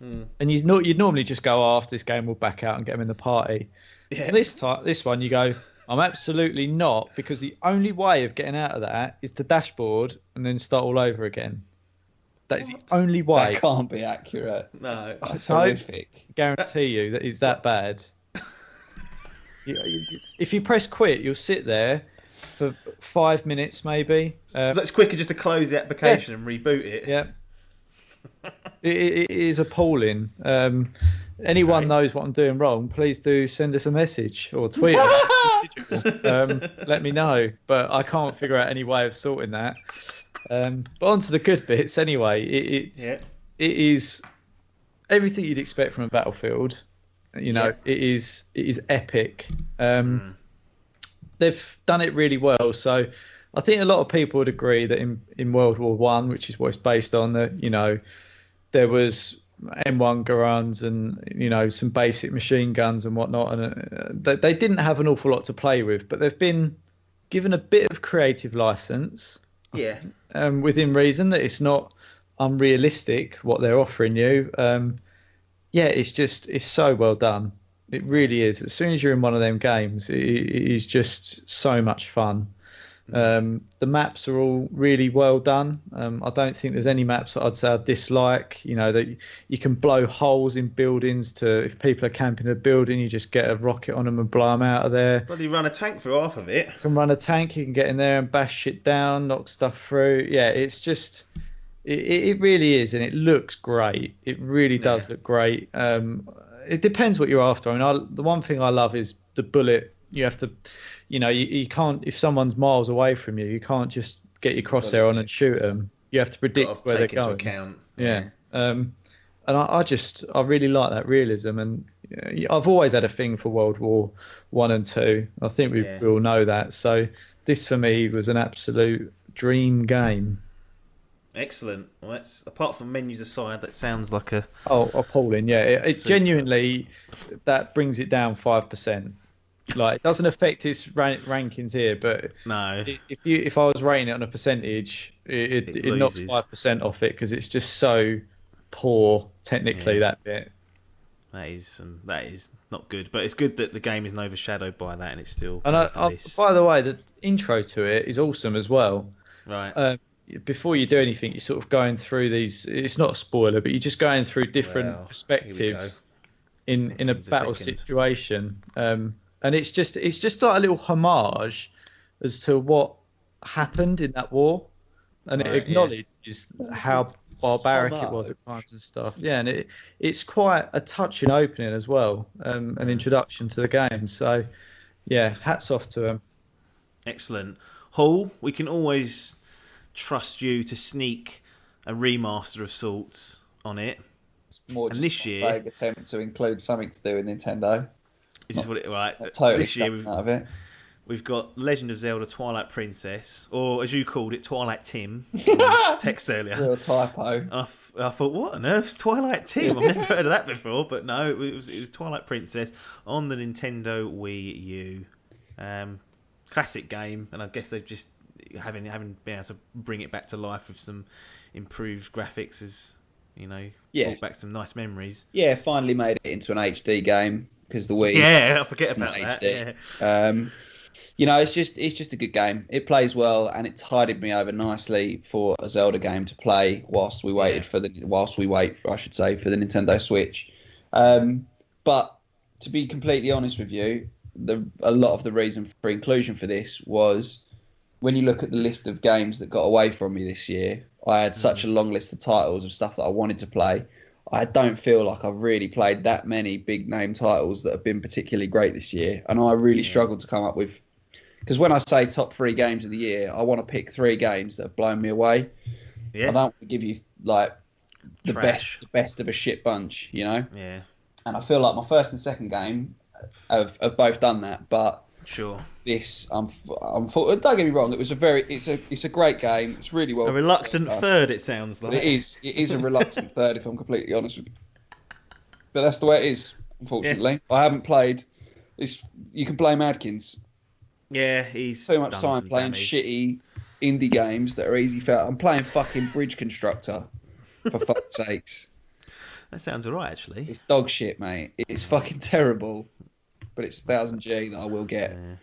and you'd normally just go, after this game, we'll back out and get them in the party. Yeah. And this one, you go, I'm absolutely not, because the only way of getting out of that is to dashboard and then start all over again. That is the only way. That can't be accurate. No. That's horrific. I guarantee you that it's that bad. If you press quit, you'll sit there for 5 minutes maybe. So it's quicker just to close the application and reboot it. Yeah. It is appalling. Anyone knows what I'm doing wrong, please do send us a message or tweet us. Let me know. But I can't figure out any way of sorting that. But on to the good bits anyway. It is everything you'd expect from a Battlefield. You know, it is epic. They've done it really well. So I think a lot of people would agree that in World War One, which is what it's based on, that there was M1 Garands and some basic machine guns and whatnot, and they didn't have an awful lot to play with, but they've been given a bit of creative license. Yeah. Within reason, that it's not unrealistic what they're offering you. It's so well done. It really is. As soon as you're in one of them games, it is just so much fun. The maps are all really well done. I don't think there's any maps that I'd say I dislike. That you can blow holes in buildings if people are camping a building, you just get a rocket on them and blow them out of there. Bloody run a tank through half of it. You can run a tank, you can get in there and bash shit down, knock stuff through. Yeah, it's just... It really is, and it looks great. It really does look great. It depends what you're after. I mean, the one thing I love is the bullet. You have to... you can't, if someone's miles away from you, you can't just get your crosshair on and shoot them. You have to predict where they're going. Account. Yeah. And I really like that realism, and I've always had a thing for World War One and Two. I think we all know that. So this for me was an absolute dream game. Excellent. Well, that's apart from menus aside, that sounds like a Appalling. Yeah, it genuinely that brings it down 5%. Like it doesn't affect its rankings here, but no. If I was rating it on a percentage, it knocks 5% off it because it's just so poor technically that bit. That is not good, but it's good that the game isn't overshadowed by that, and it's still. And by the way, the intro to it is awesome as well. Right. Before you do anything, you're sort of going through these. It's not a spoiler, but you're just going through different perspectives in a battle situation, and it's just like a little homage as to what happened in that war, and it acknowledges how barbaric it was at times and stuff. Yeah, and it's quite a touching opening as well, an introduction to the game. So, yeah, hats off to him. Excellent. Hall, we can always trust you to sneak a remaster of sorts on it. It's more and just this year, vague attempt to include something to do with Nintendo. This is what it right. Totally this year out of it. We've got Legend of Zelda Twilight Princess, or as you called it, Twilight Tim. Text earlier. Real typo. I thought, what on earth's Twilight Tim? I've never heard of that before, but no, it was Twilight Princess on the Nintendo Wii U. Classic game, and I guess they've just having been able to bring it back to life with some improved graphics has, brought back some nice memories. Yeah, finally made it into an HD game because the Wii. Yeah, I forget about that. HD. Yeah. It's just a good game. It plays well, and it tided me over nicely for a Zelda game to play whilst we wait, I should say, for the Nintendo Switch. But to be completely honest with you, a lot of the reason for inclusion for this was when you look at the list of games that got away from me this year, I had such a long list of titles of stuff that I wanted to play. I don't feel like I've really played that many big name titles that have been particularly great this year. And I really struggled to come up with, because when I say top 3 games of the year, I want to pick 3 games that have blown me away. Yeah. I don't want to give you like the best of a shit bunch, Yeah. And I feel like my first and second game have both done that, but sure. This, don't get me wrong. It's a great game. It's really well. A reluctant third, it sounds like. It is a reluctant third, if I'm completely honest with you. But that's the way it is. Unfortunately, I haven't played. You can blame Adkins. Yeah, he's so much time playing shitty indie games that are easy for. I'm playing fucking Bridge Constructor, for fuck's sakes. That sounds alright, actually. It's dog shit, mate. It's fucking terrible. But it's 1000G that I will get. Yeah.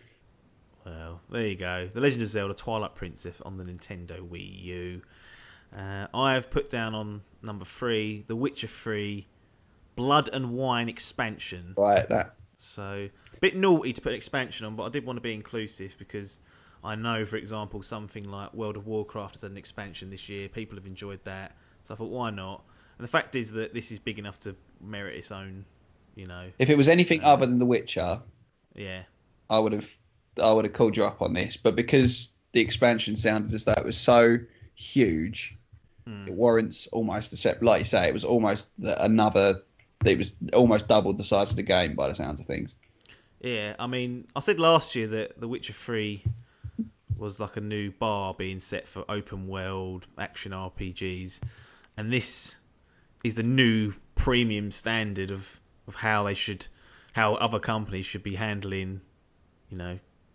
Well, there you go. The Legend of Zelda Twilight Princess on the Nintendo Wii U. I have put down on number 3, The Witcher 3 Blood and Wine expansion. Right, that. So, a bit naughty to put an expansion on, but I did want to be inclusive because I know, for example, something like World of Warcraft has had an expansion this year. People have enjoyed that. So I thought, why not? And the fact is that this is big enough to merit its own, If it was anything other than The Witcher, I would have called you up on this. But because the expansion sounded as though it was so huge, it warrants almost like you say, it was almost it was almost doubled the size of the game by the sounds of things. Yeah, I mean, I said last year that The Witcher 3 was like a new bar being set for open world action RPGs, and this is the new premium standard of how other companies should be handling,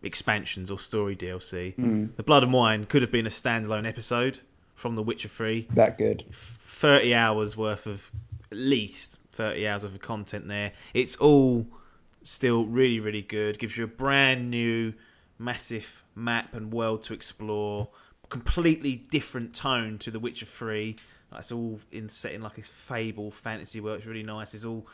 expansions or story DLC. The Blood and Wine could have been a standalone episode from The Witcher 3. That good. 30 hours worth of, at least 30 hours worth of content there. It's all still really, really good. Gives you a brand new, massive map and world to explore. Completely different tone to The Witcher 3. It's all set in like this fable fantasy world. It's really nice. It's all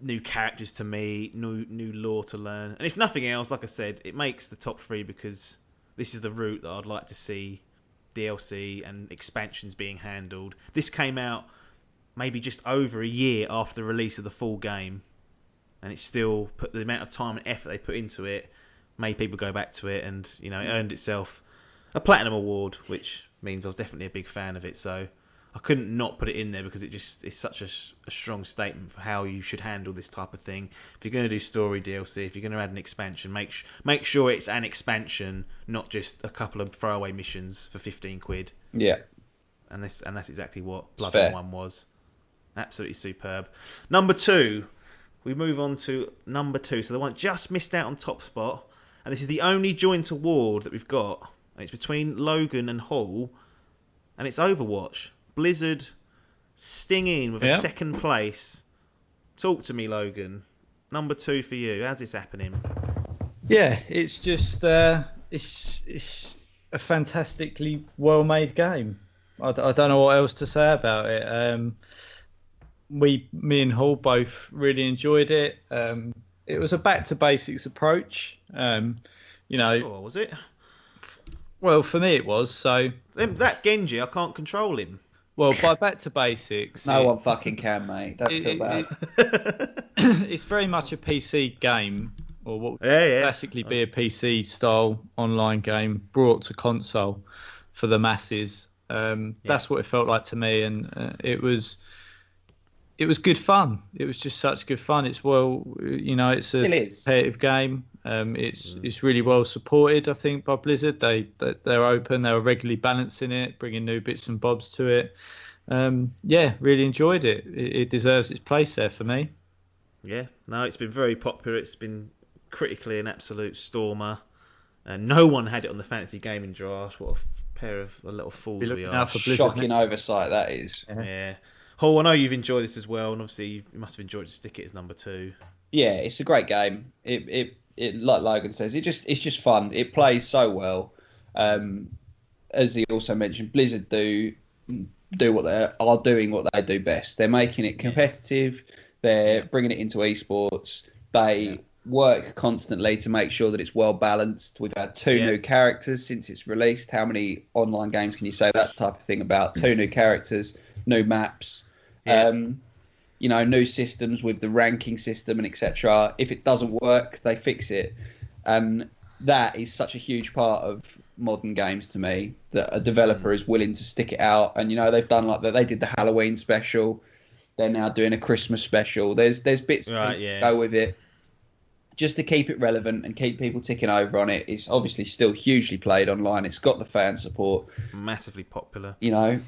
new characters to meet, new lore to learn. And if nothing else, like I said, it makes the top 3 because this is the route that I'd like to see DLC and expansions being handled. This came out maybe just over a year after the release of the full game, and it's still put the amount of time and effort they put into it, made people go back to it, and it earned itself a Platinum Award, which means I was definitely a big fan of it. So I couldn't not put it in there because it's such a strong statement for how you should handle this type of thing. If you're going to do story DLC, if you're going to add an expansion, make sure it's an expansion, not just a couple of throwaway missions for 15 quid. Yeah. And that's exactly what Bloodborne 1 was. Absolutely superb. Number 2. We move on to number 2. So the one just missed out on top spot. And this is the only joint award that we've got. And it's between Logan and Hall. And it's Overwatch. Blizzard stinging with a second place. Talk to me, Logan. Number 2 for you. How's this happening? Yeah, it's just it's a fantastically well-made game. I don't know what else to say about it. Me and Hall both really enjoyed it. It was a back to basics approach. Sure, was it? Well, for me it was. So that Genji, I can't control him. Well, by back to basics, no one fucking can, mate. Don't feel bad. It's very much a PC game, or what would classically be a PC style online game brought to console for the masses. That's what it felt like to me, and it was good fun. It was just such good fun. It's it's a competitive game. It's really well supported, I think, by Blizzard. They're open. They were regularly balancing it, bringing new bits and bobs to it. Really enjoyed it. It deserves its place there for me. Yeah, no, it's been very popular. It's been critically an absolute stormer. No one had it on the fantasy gaming draft. What a pair of little fools we are. Shocking oversight that is. Yeah. Hall, I know you've enjoyed this as well, and obviously you must have enjoyed to stick it as number 2. Yeah, it's a great game. It like Logan says, it's just fun. It plays so well. As he also mentioned, Blizzard do what they are doing what they do best. They're making it competitive. They're bringing it into esports. They work constantly to make sure that it's well balanced. We've had 2 new characters since it's released. How many online games can you say that type of thing about? 2 new characters, new maps. New systems with the ranking system and etc. If it doesn't work, they fix it, and that is such a huge part of modern games to me, that a developer is willing to stick it out. And they've done like that. They did the Halloween special. They're now doing a Christmas special. There's bits and pieces to go with it, just to keep it relevant and keep people ticking over on it. It's obviously still hugely played online. It's got the fan support, massively popular.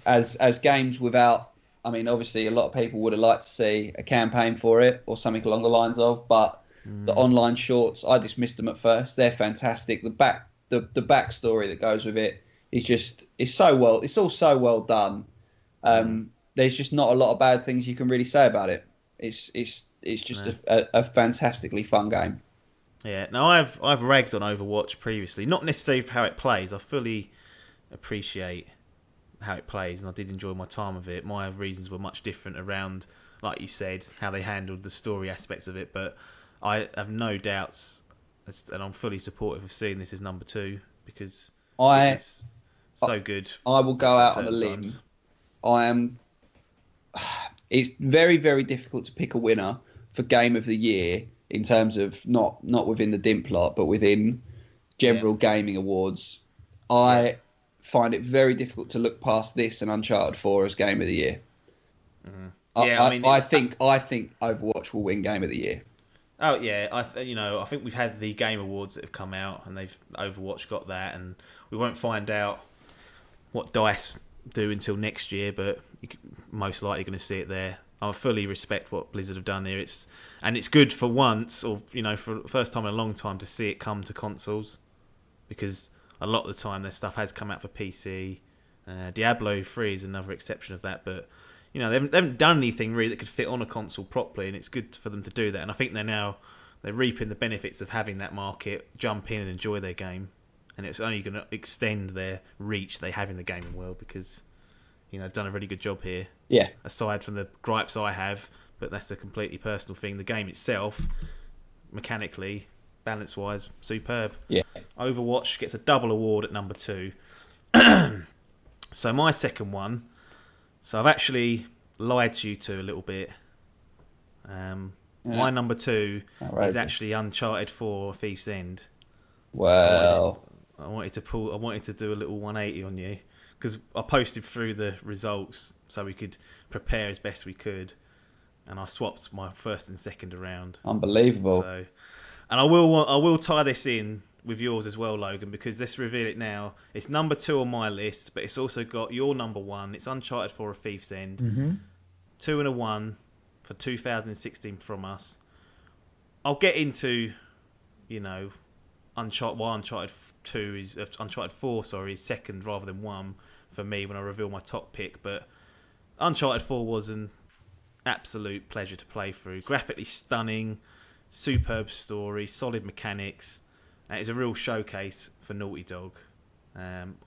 As games without. I mean, obviously, a lot of people would have liked to see a campaign for it or something along the lines of, but the online shorts, I dismissed them at first. They're fantastic. The backstory that goes with it is it's all so well done. There's just not a lot of bad things you can really say about it. It's just a fantastically fun game. Yeah. Now I've ragged on Overwatch previously, not necessarily for how it plays. I fully appreciate how it plays, and I did enjoy my time of it. My reasons were much different around, like you said, how they handled the story aspects of it, but I have no doubts, and I'm fully supportive of seeing this as number 2, because it's so good. I will go out on a limb. It's very, very difficult to pick a winner for Game of the Year in terms of not within the Dimp lot, but within general gaming awards. I find it very difficult to look past this and Uncharted 4 as Game of the Year. I think Overwatch will win Game of the Year. Oh yeah, I think we've had the Game Awards that have come out, and Overwatch got that, and we won't find out what DICE do until next year, but you're most likely going to see it there. I fully respect what Blizzard have done here. It's good for once, or for the first time in a long time, to see it come to consoles, because a lot of the time their stuff has come out for PC. Diablo 3 is another exception of that, but they haven't done anything really that could fit on a console properly, and it's good for them to do that. And I think they're reaping the benefits of having that market jump in and enjoy their game, and it's only going to extend their reach they have in the gaming world, because they've done a really good job here. Yeah. Aside from the gripes I have, but that's a completely personal thing. The game itself, mechanically, balance-wise, superb. Yeah. Overwatch gets a double award at number 2. So my second one. So I've actually lied to you two a little bit. My number 2 is actually Uncharted 4: Thief's End. Well, I wanted to do a little 180 on you, because I posted through the results so we could prepare as best we could, and I swapped my first and second around. Unbelievable. So, and I will tie this in with yours as well, Logan, because let's reveal it now. It's number 2 on my list, but it's also got your number 1. It's Uncharted 4: A Thief's End. Mm-hmm. 2 and a 1 for 2016 from us. I'll get into, Uncharted 2 is Uncharted 4, is second rather than 1 for me when I reveal my top pick. But Uncharted 4 was an absolute pleasure to play through. Graphically stunning, superb story, solid mechanics. And it's a real showcase for Naughty Dog.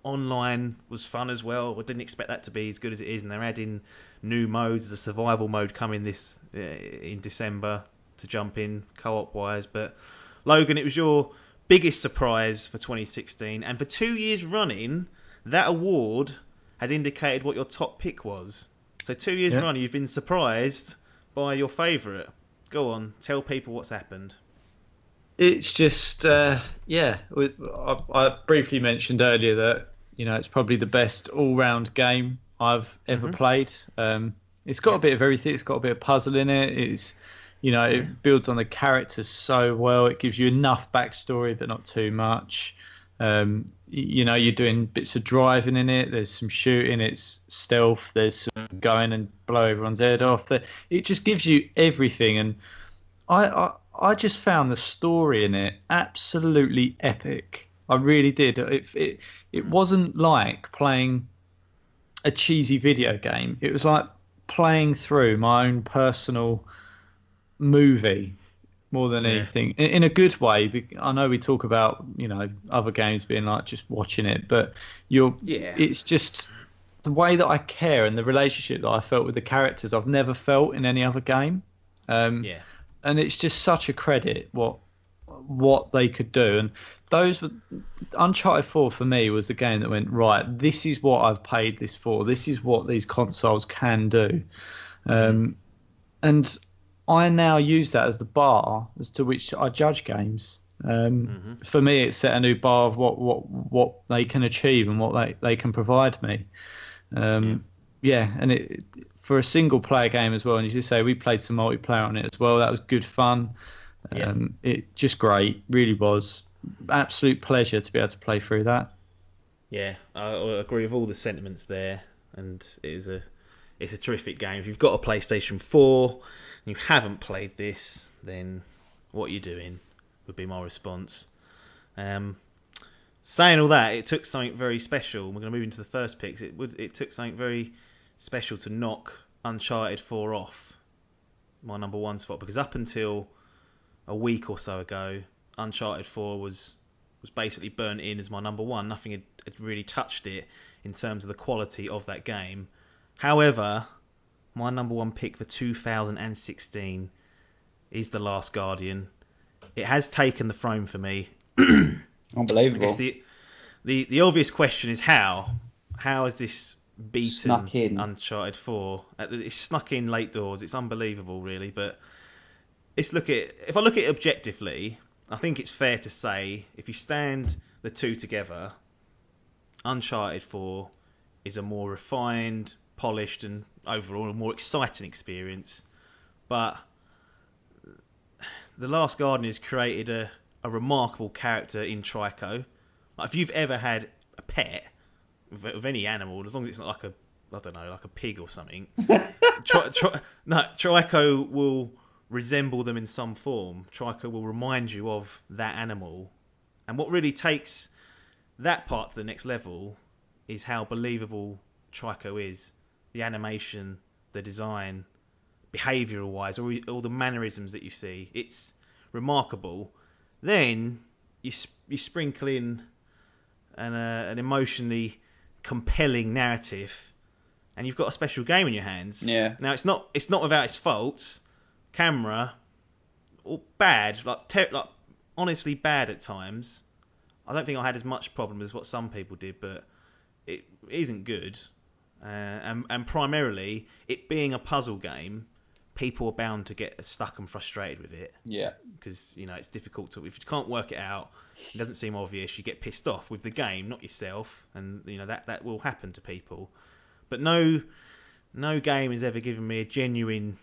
Online was fun as well. I didn't expect that to be as good as it is, and they're adding new modes. There's a survival mode coming this in December to jump in co-op wise. But Logan, it was your biggest surprise for 2016, and for 2 years running, that award has indicated what your top pick was. So 2 years running, you've been surprised by your favourite. Go on, tell people what's happened. It's just, I briefly mentioned earlier that, it's probably the best all-round game I've ever played. It's got a bit of everything. It's got a bit of puzzle in it. It's, it builds on the characters so well. It gives you enough backstory, but not too much. You're doing bits of driving in it. There's some shooting. It's stealth. There's some going and blow everyone's head off. It just gives you everything. And I just found the story in it absolutely epic. I really did. It wasn't like playing a cheesy video game. It was like playing through my own personal movie more than anything, in a good way. I know we talk about other games being like just watching it, but it's just the way that I care and the relationship that I felt with the characters I've never felt in any other game. And it's just such a credit what they could do. And those were Uncharted 4 for me was the game that went, right, this is what I've paid this for. This is what these consoles can do. And I now use that as the bar as to which I judge games. For me, it set a new bar of what they can achieve and what they can provide me. And it for a single player game as well. And as you say, we played some multiplayer on it as well. That was good fun. It just great, really was. Absolute pleasure to be able to play through that. Yeah, I agree with all the sentiments there, and it's a terrific game. If you've got a PlayStation 4 and you haven't played this, then what are you doing? Would be my response. Saying all that, it took something very special. We're going to move into the first picks. It took something very special to knock Uncharted 4 off my number 1 spot, because up until a week or so ago, Uncharted 4 was basically burnt in as my number 1. Nothing had really touched it in terms of the quality of that game. However, my number 1 pick for 2016 is The Last Guardian. It has taken the throne for me. Unbelievable. I guess the obvious question is how has this beaten Snuck in. Uncharted 4? It's snuck in late doors. It's unbelievable, really. But if I look at it objectively, I think it's fair to say if you stand the two together, Uncharted 4 is a more refined, polished, and overall a more exciting experience. But The Last Guardian has created a remarkable character in Trico. Like, if you've ever had a pet of any animal, as long as it's not like a pig or something, Trico will resemble them in some form. Trico will remind you of that animal. And what really takes that part to the next level is how believable Trico is. The animation, the design, behavioural wise, all the mannerisms that you see. It's remarkable. Then you sprinkle in an emotionally compelling narrative, and you've got a special game in your hands. Yeah. Now it's not without its faults. Camera, or bad, like honestly bad at times. I don't think I had as much problem as what some people did, but it isn't good. And primarily, it being a puzzle game, people are bound to get stuck and frustrated with it. Yeah. Because, it's difficult to... If you can't work it out, it doesn't seem obvious, you get pissed off with the game, not yourself. And, that will happen to people. But no game has ever given me a genuine,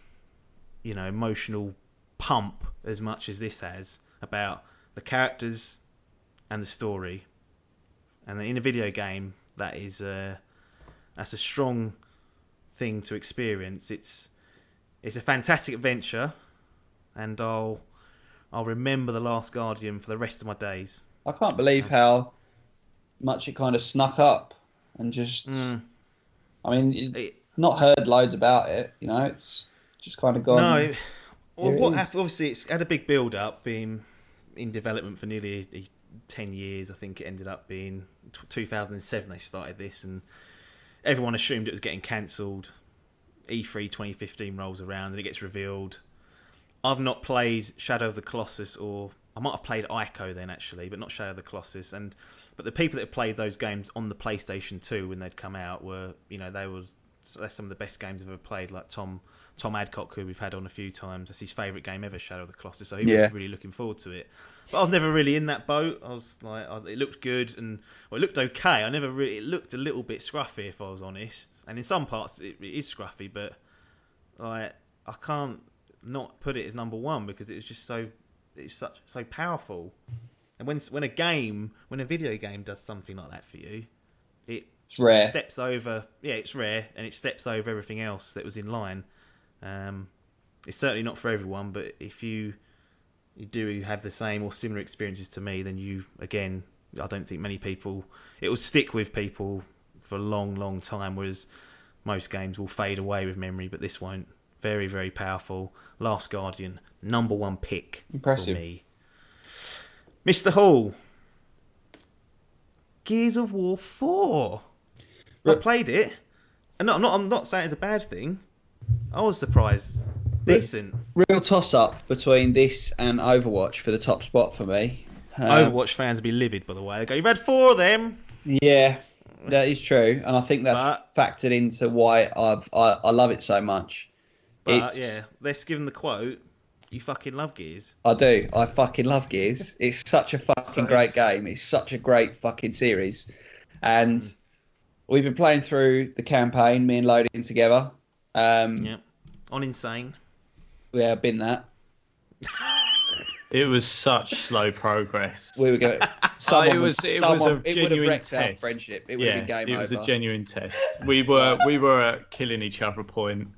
emotional pump as much as this has about the characters and the story. And in a video game, that's a strong thing to experience. It's a fantastic adventure, and I'll remember The Last Guardian for the rest of my days. I can't believe how much it kind of snuck up and just. I mean, not heard loads about it. It's just kind of gone. No, what happened? Obviously, it's had a big build-up, being in development for nearly 10 years. I think it ended up being 2007 they started this, and everyone assumed it was getting cancelled. E3 2015 rolls around and it gets revealed. I've not played Shadow of the Colossus, or I might have played Ico then actually, but not Shadow of the Colossus. But the people that have played those games on the PlayStation 2 when they'd come out were, that's some of the best games I've ever played. Like Tom Adcock, who we've had on a few times, that's his favourite game ever, Shadow of the Colossus. So he was really looking forward to it. But I was never really in that boat. I was like, it looked good and it looked okay. It looked a little bit scruffy, if I was honest. And in some parts it is scruffy, but I can't not put it as number one because it was just so powerful. And when a video game does something like that for you, it's rare. Steps over. Yeah, it's rare, and it steps over everything else that was in line. It's certainly not for everyone, but if you do have the same or similar experiences to me, then I don't think many people, it will stick with people for a long, long time, whereas most games will fade away with memory, but this won't. Very, very powerful. Last Guardian, number one pick. Impressive. For me. Mr. Hall, Gears of War 4. I played it, and I'm not saying it's a bad thing. I was surprised. Decent. Real toss-up between this and Overwatch for the top spot for me. Overwatch fans will be livid, by the way. They go, you've had 4 of them. Yeah, that is true, and I think that's factored into why I love it so much. But let's give them the quote. You fucking love Gears. I do. I fucking love Gears. It's such a fucking great game. It's such a great fucking series. And we've been playing through the campaign, me and Logan together. On Insane. Yeah, I've been that. It was such slow progress. We were going. It was a genuine test. Our friendship. It would have been game over. It was a genuine test. We were killing each other at point.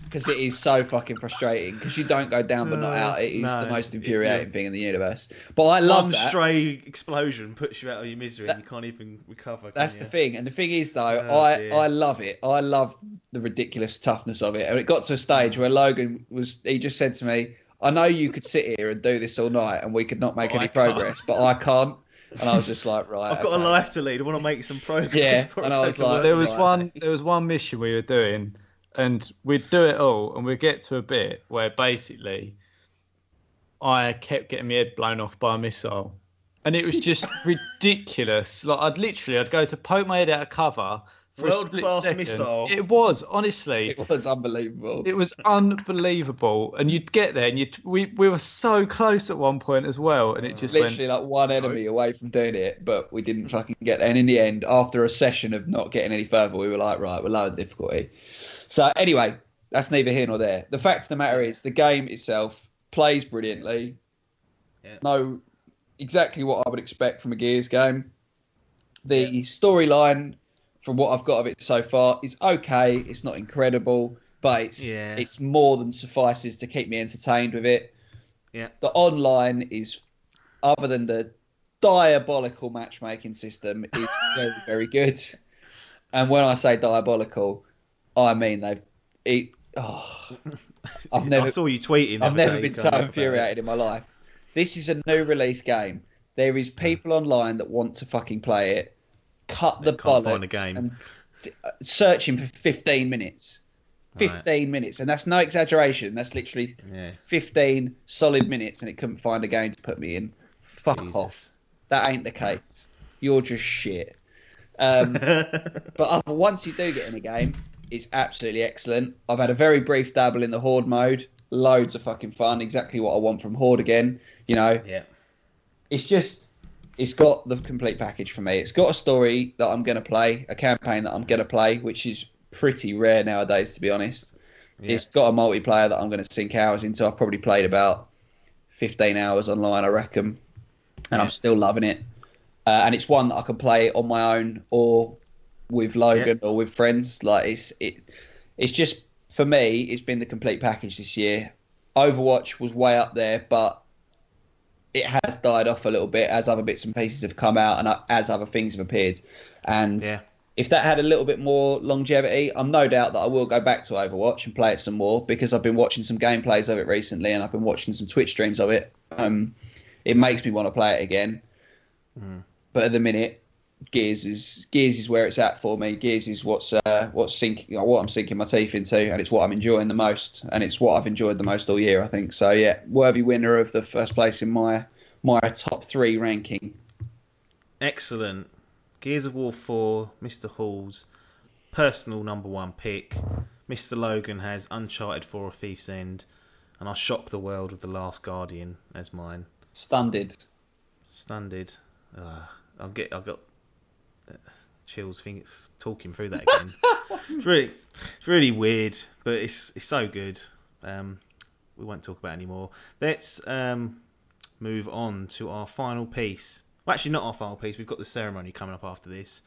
Because it is so fucking frustrating. Because you don't go down but not out. It is the most infuriating thing in the universe. But I love that. One stray explosion puts you out of your misery and you can't even recover. That's the thing. And the thing is, though, I love it. I love the ridiculous toughness of it. And it got to a stage where Logan he just said to me, I know you could sit here and do this all night and we could not make any progress, but I can't. And I was just like, right. I've got a life to lead. I want to make some progress. Yeah. And I was like, there was one mission we were doing. And we'd do it all, and we'd get to a bit where basically I kept getting my head blown off by a missile. And it was just ridiculous. Like, I'd go to poke my head out of cover for a split second. Missile. It was, honestly. It was unbelievable. It was unbelievable. And you'd get there, and we were so close at one point as well, and it just literally like one enemy away from doing it, but we didn't fucking get there. And in the end, after a session of not getting any further, we were like, right, we're lower the difficulty. So anyway, that's neither here nor there. The fact of the matter is, the game itself plays brilliantly. Yeah. Know exactly what I would expect from a Gears game. The storyline, from what I've got of it so far, is okay. It's not incredible, but it's more than suffices to keep me entertained with it. Yeah. The online is, other than the diabolical matchmaking system, is very, very good. And when I say diabolical, I mean I saw you tweeting. I've never been so infuriated in my life. This is a new release game. There is people online that want to fucking play it. Cut the bollocks and searching for 15 minutes. 15 minutes, and that's no exaggeration. That's literally 15 solid minutes, and it couldn't find a game to put me in. Fuck off. That ain't the case. You're just shit. But once you do get in a game, It's absolutely excellent. I've had a very brief dabble in the Horde mode. Loads of fucking fun. Exactly what I want from Horde again. You know, Yeah. It's got the complete package for me. It's got a story that I'm going to play, a campaign that I'm going to play, which is pretty rare nowadays, to be honest. Yeah. It's got a multiplayer that I'm going to sink hours into. I've probably played about 15 hours online, I reckon, and I'm still loving it. And it's one that I can play on my own or with Logan or with friends. Like it's just, for me, it's been the complete package this year. Overwatch was way up there, but it has died off a little bit as other bits and pieces have come out and as other things have appeared. And if that had a little bit more longevity, I'm no doubt that I will go back to Overwatch and play it some more, because I've been watching some gameplays of it recently and I've been watching some Twitch streams of it. It makes me want to play it again. But at the minute, Gears is where it's at for me. Gears is what I'm sinking my teeth into, and it's what I'm enjoying the most, and it's what I've enjoyed the most all year, I think. So yeah, worthy winner of the first place in my top 3 ranking. Excellent. Gears of War 4, Mr. Hall's personal number 1 pick. Mr. Logan has Uncharted 4: A Thief's End, and I shock the world with The Last Guardian as mine. Stunned. I've got chills talking through that again. It's really weird, but it's so good. We won't talk about it anymore. Let's move on to our final piece. Well, actually, not our final piece. We've got the ceremony coming up after this.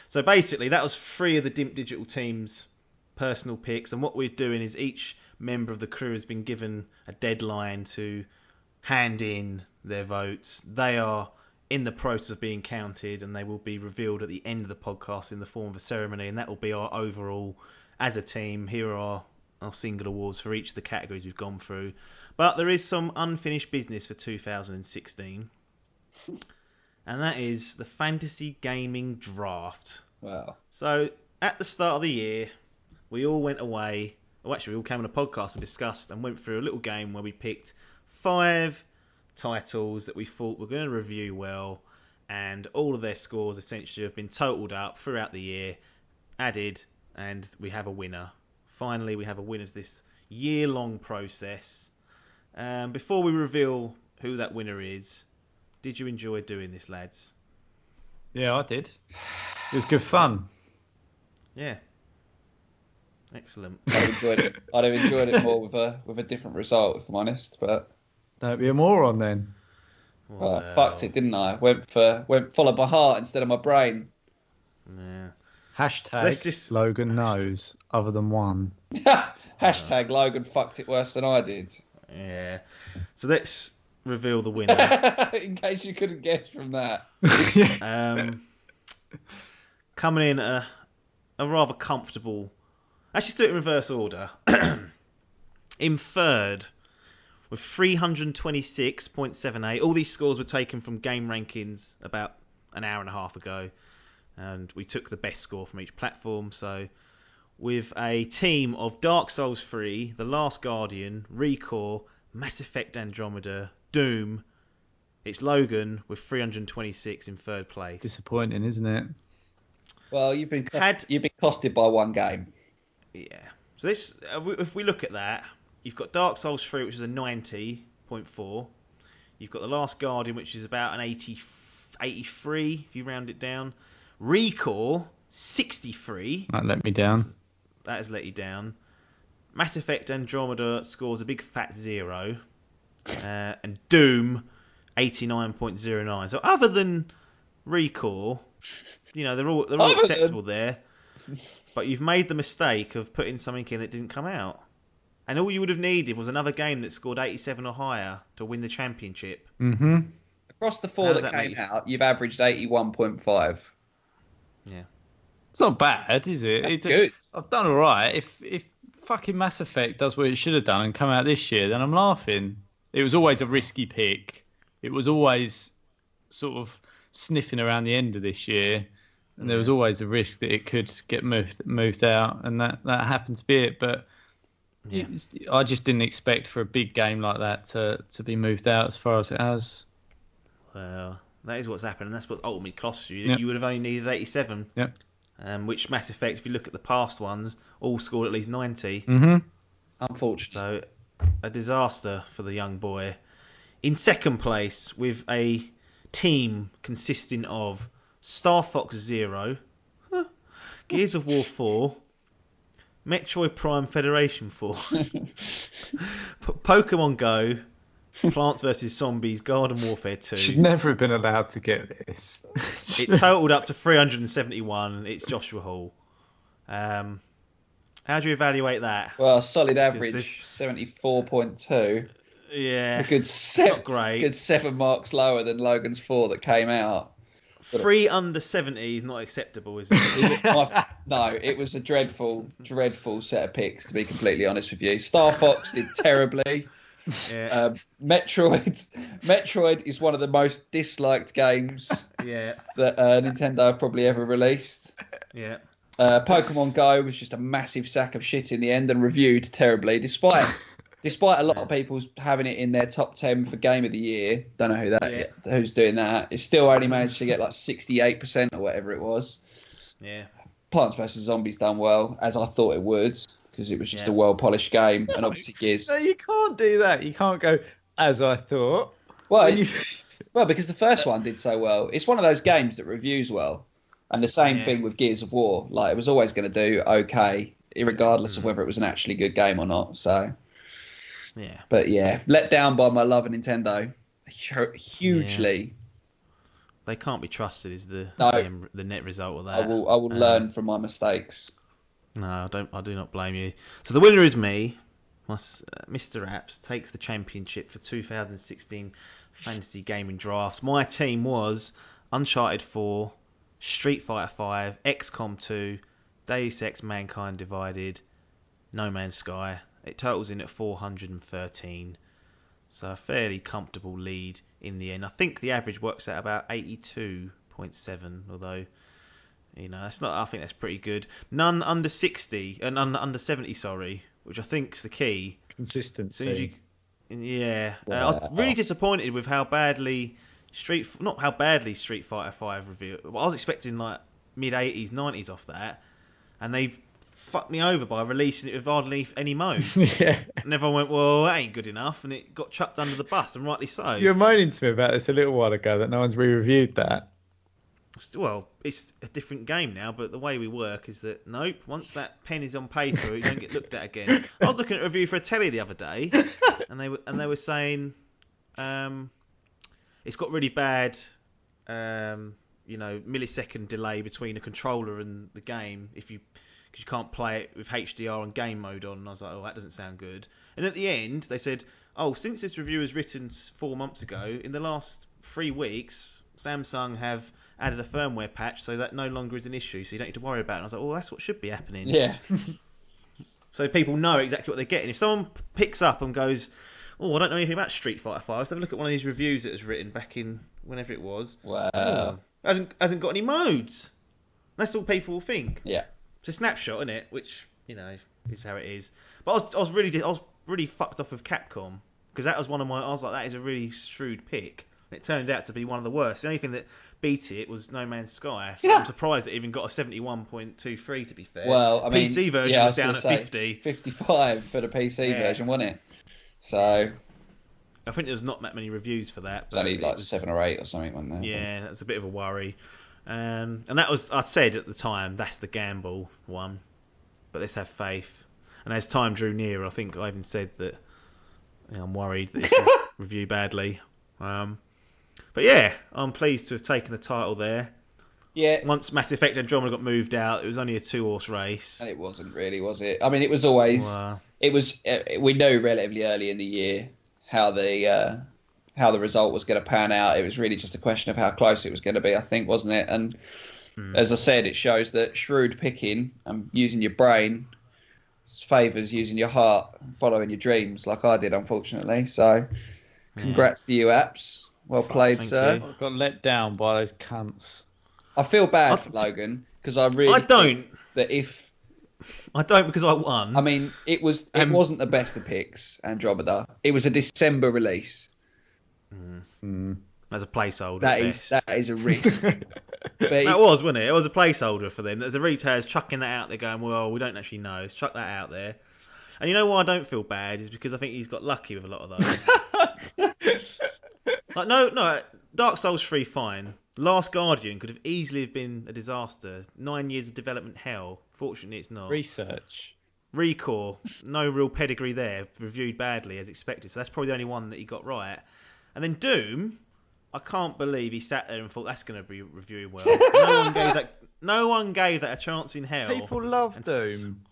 So basically, that was 3 of the Dimp Digital team's personal picks, and what we're doing is each member of the crew has been given a deadline to hand in their votes. They are in the process of being counted, and they will be revealed at the end of the podcast in the form of a ceremony, and that will be our overall as a team. Here are our single awards for each of the categories we've gone through. But there is some unfinished business for 2016, and that is the Fantasy Gaming Draft. Wow. So at the start of the year, we all went away. We all came on a podcast and discussed and went through a little game where we picked 5 titles that we thought were going to review well, and all of their scores essentially have been totaled up throughout the year, added, and we have a winner. Finally, we have a winner to this year-long process. Before we reveal who that winner is, did you enjoy doing this, lads? Yeah, I did. It was good fun. Yeah. Excellent. I'd have enjoyed it more with a different result, if I'm honest, but Don't be a moron then. well, I fucked it, didn't I? Went followed my heart instead of my brain. Yeah. Hashtag Logan knows other than one. Hashtag Logan fucked it worse than I did. Yeah. So let's reveal the winner. In case you couldn't guess from that. Coming in a rather comfortable... Actually, let's do it in reverse order. In third, with 326.78. All these scores were taken from Game Rankings about an hour and a half ago, and we took the best score from each platform. So with a team of Dark Souls 3, The Last Guardian, Recore, Mass Effect Andromeda, Doom, it's Logan with 326 in third place. Disappointing, isn't it? Well, you've been costed by one game. Yeah. So this, if we look at that, you've got Dark Souls 3, which is a 90.4. You've got The Last Guardian, which is about an 83, if you round it down. Recore, 63. That let me down. That has let you down. Mass Effect Andromeda scores a big fat 0. And Doom, 89.09. So other than Recore, they're all acceptable there. But you've made the mistake of putting something in that didn't come out. And all you would have needed was another game that scored 87 or higher to win the championship. Mm-hmm. Across the 4 that came out, you've averaged 81.5. Yeah. It's not bad, is it? That's good. I've done all right. If fucking Mass Effect does what it should have done and come out this year, then I'm laughing. It was always a risky pick. It was always sort of sniffing around the end of this year. And there was always a risk that it could get moved out, and that happened to be it. But I just didn't expect for a big game like that to be moved out as far as it has. Well, that is what's happened, and that's what ultimately costs you. Yep. You would have only needed 87. Yep. which Mass Effect, if you look at the past ones, all scored at least 90. Mm-hmm. Unfortunately. So a disaster for the young boy. In second place, with a team consisting of Star Fox Zero, Gears of War 4, Metroid Prime Federation Force, Pokemon Go, Plants vs Zombies Garden Warfare 2. Should never have been allowed to get this. It totaled up to 371. It's Joshua Hall. How do you evaluate that? Well, solid average, 74.2. Yeah, A good not great. Good 7 marks lower than Logan's 4 that came out. 3 under 70 is not acceptable, is it? No, it was a dreadful set of picks, to be completely honest with you. Star Fox did terribly. Yeah. Metroid is one of the most disliked games that Nintendo have probably ever released. Yeah. Pokemon Go was just a massive sack of shit in the end and reviewed terribly, despite a lot of people having it in their top 10 for Game of the Year. Don't know who's doing that. It still only managed to get like 68% or whatever it was. Yeah. Plants vs Zombies done well, as I thought it would, because it was just a well-polished game, and obviously Gears. No, you can't do that. You can't go, as I thought. Well, because the first one did so well. It's one of those games that reviews well. And the same thing with Gears of War. Like, it was always going to do okay, regardless of whether it was an actually good game or not. So, yeah. But yeah, let down by my love of Nintendo, hugely. Yeah. They can't be trusted. Is the net result of that? I will learn from my mistakes. No, I do not blame you. So the winner is me. Mr. Apps takes the championship for 2016 Fantasy Gaming Drafts. My team was Uncharted 4. Street Fighter 5, XCOM 2, Deus Ex Mankind Divided, No Man's Sky. It totals in at 413. So a fairly comfortable lead in the end. I think the average works out about 82.7, although, that's not. I think that's pretty good. None under 60, and under 70, sorry, which I think is the key. Consistency. I was really disappointed with how badly Street Fighter 5 review. I was expecting like mid 80s, 90s off that, and they fucked me over by releasing it with hardly any modes. Yeah. And everyone went, well, that ain't good enough, and it got chucked under the bus, and rightly so. You were moaning to me about this a little while ago that no one's re-reviewed that. Well, it's a different game now, but the way we work is that, nope, once that pen is on paper, it don't get looked at again. I was looking at a review for a telly the other day, and they were saying it's got really bad millisecond delay between a controller and the game because you can't play it with HDR and game mode on. And I was like, oh, that doesn't sound good. And at the end, they said, oh, since this review was written 4 months ago, in the last 3 weeks, Samsung have added a firmware patch so that no longer is an issue, so you don't need to worry about it. And I was like, well, that's what should be happening. Yeah. So people know exactly what they're getting. If someone picks up and goes, oh, I don't know anything about Street Fighter 5, let's have a look at one of these reviews that was written back in whenever it was. Wow. Oh, hasn't got any modes. That's all people will think. Yeah. It's a snapshot, isn't it? Which, is how it is. But I was really fucked off with Capcom, because that was I was like, that is a really shrewd pick. And it turned out to be one of the worst. The only thing that beat it was No Man's Sky. Yeah. I'm surprised it even got a 71.23, to be fair. Well, I mean, PC version was down at 50. 55 for the PC version, wasn't it? So I think there was not that many reviews for that. It's only like 7 or 8 or something, wasn't there? Yeah, that was a bit of a worry. And that was, I said at the time, that's the gamble one. But let's have faith. And as time drew nearer, I think I even said that I'm worried that it's going to review badly. But yeah, I'm pleased to have taken the title there. Yeah. Once Mass Effect Andromeda got moved out, it was only a 2-horse race. And it wasn't really, was it? I mean, it was always. It was. We knew relatively early in the year how the result was going to pan out. It was really just a question of how close it was going to be, I think, wasn't it? And as I said, it shows that shrewd picking and using your brain favours using your heart and following your dreams, like I did, unfortunately. So, congrats to you, Apps. Well played, sir. I got let down by those cunts. I feel bad for Logan because I really think that if I don't because I won. I mean, it wasn't the best of picks, Andromeda. It was a December release. as a placeholder. That at is best. that is a risk. But That was, wasn't it? It was a placeholder for them. The retailers chucking that out there, going, "Well, we don't actually know. Let's chuck that out there." And you know why I don't feel bad is because I think he's got lucky with a lot of those. Like no, Dark Souls 3 fine. Last Guardian could have easily have been a disaster. 9 years of development hell. Fortunately, it's not. Research. Recore, no real pedigree there. Reviewed badly as expected. So that's probably the only one that he got right. And then Doom, I can't believe he sat there and thought that's going to be reviewing well. No one gave that a chance in hell. People love Doom.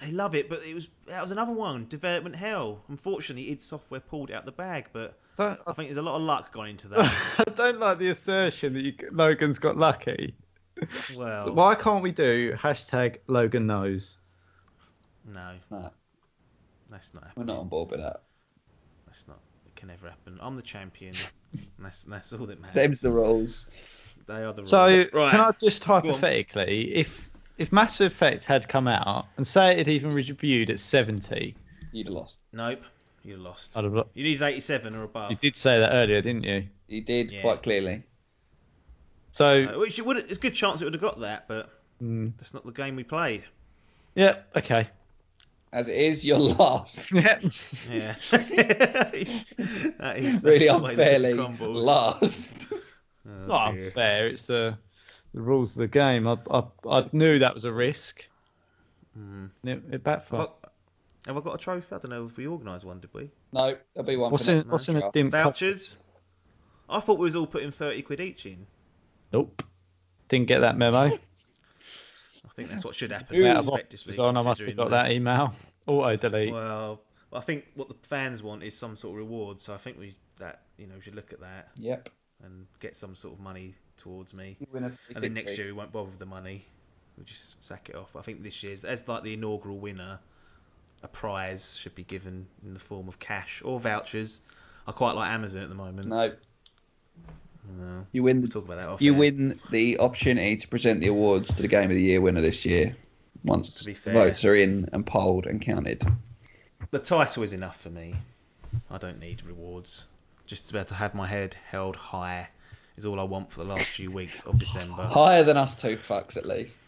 They love it, but that was another one. Development hell. Unfortunately, id Software pulled it out the bag, but I think there's a lot of luck gone into that. I don't like the assertion that Logan's got lucky. Well, why can't we do #Logan knows? No, that's not happening. We're not on board with that. That's not. It can never happen. I'm the champion. That's all that matters. Them's the rules. They are the rules. So Right. can I just hypothetically, if Mass Effect had come out and say it had even reviewed at 70, You'd have lost. Nope, you lost. I'd have. You needed 87 or above. You did say that earlier, didn't you? You did Yeah. quite clearly. So Which it would. It's a good chance it would have got that, but that's not the game we played. yeah, okay. As it is, you're lost. Yeah. Yeah. That is Really that's the way the unfairly cookie crumbles. Lost. Oh, Not dear. unfair. It's the rules of the game. I knew that was a risk. It backfired. Have I got a trophy? I don't know if we organised one, did we? No, there'll be one. What's for in next a draft. Dimp cup? Vouchers? I thought we was all putting 30 quid each in. Nope. Didn't get that memo. I think that's what should happen. Who's Out of retrospectively, office on, I must have considering got that email. Auto delete. Well, I think what the fans want is some sort of reward, so I think we should look at that Yep. and get some sort of money towards me. You win a And then 360. next year we won't bother with the money. We'll just sack it off. But I think this year's, as like the inaugural winner, a prize should be given in the form of cash or vouchers. I quite like Amazon at the moment. No. No. You win We'll the talk about that off You air. win the opportunity to present the awards to the Game of the Year winner this year, once To be the fair. votes are in and polled and counted. The title is enough for me. I don't need rewards. Just about to have my head held high is all I want for the last few weeks of December. Higher than us two fucks, at least.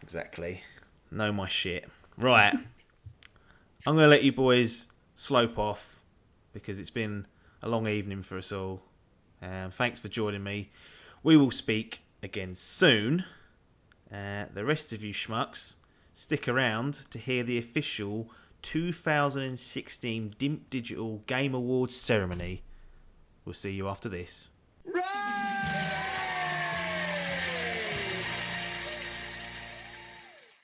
Exactly. Know my shit. Right. I'm going to let you boys slope off because it's been a long evening for us all. Thanks for joining me. We will speak again soon. The rest of you schmucks, stick around to hear the official 2016 Dimp Digital Game Awards ceremony. We'll see you after this.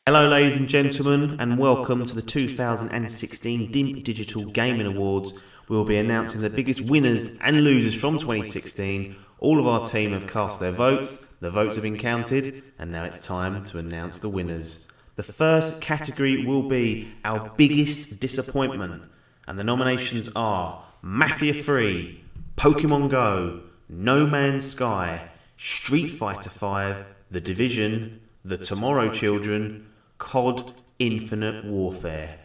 Hello ladies and gentlemen, and welcome to the 2016 Dimp Digital Gaming Awards. We will be announcing the biggest winners and losers from 2016. All of our team have cast their votes, the votes have been counted, and now it's time to announce the winners. The first category will be our biggest disappointment, and the nominations are Mafia 3, Pokemon Go, No Man's Sky, Street Fighter 5, The Division, The Tomorrow Children, COD Infinite Warfare.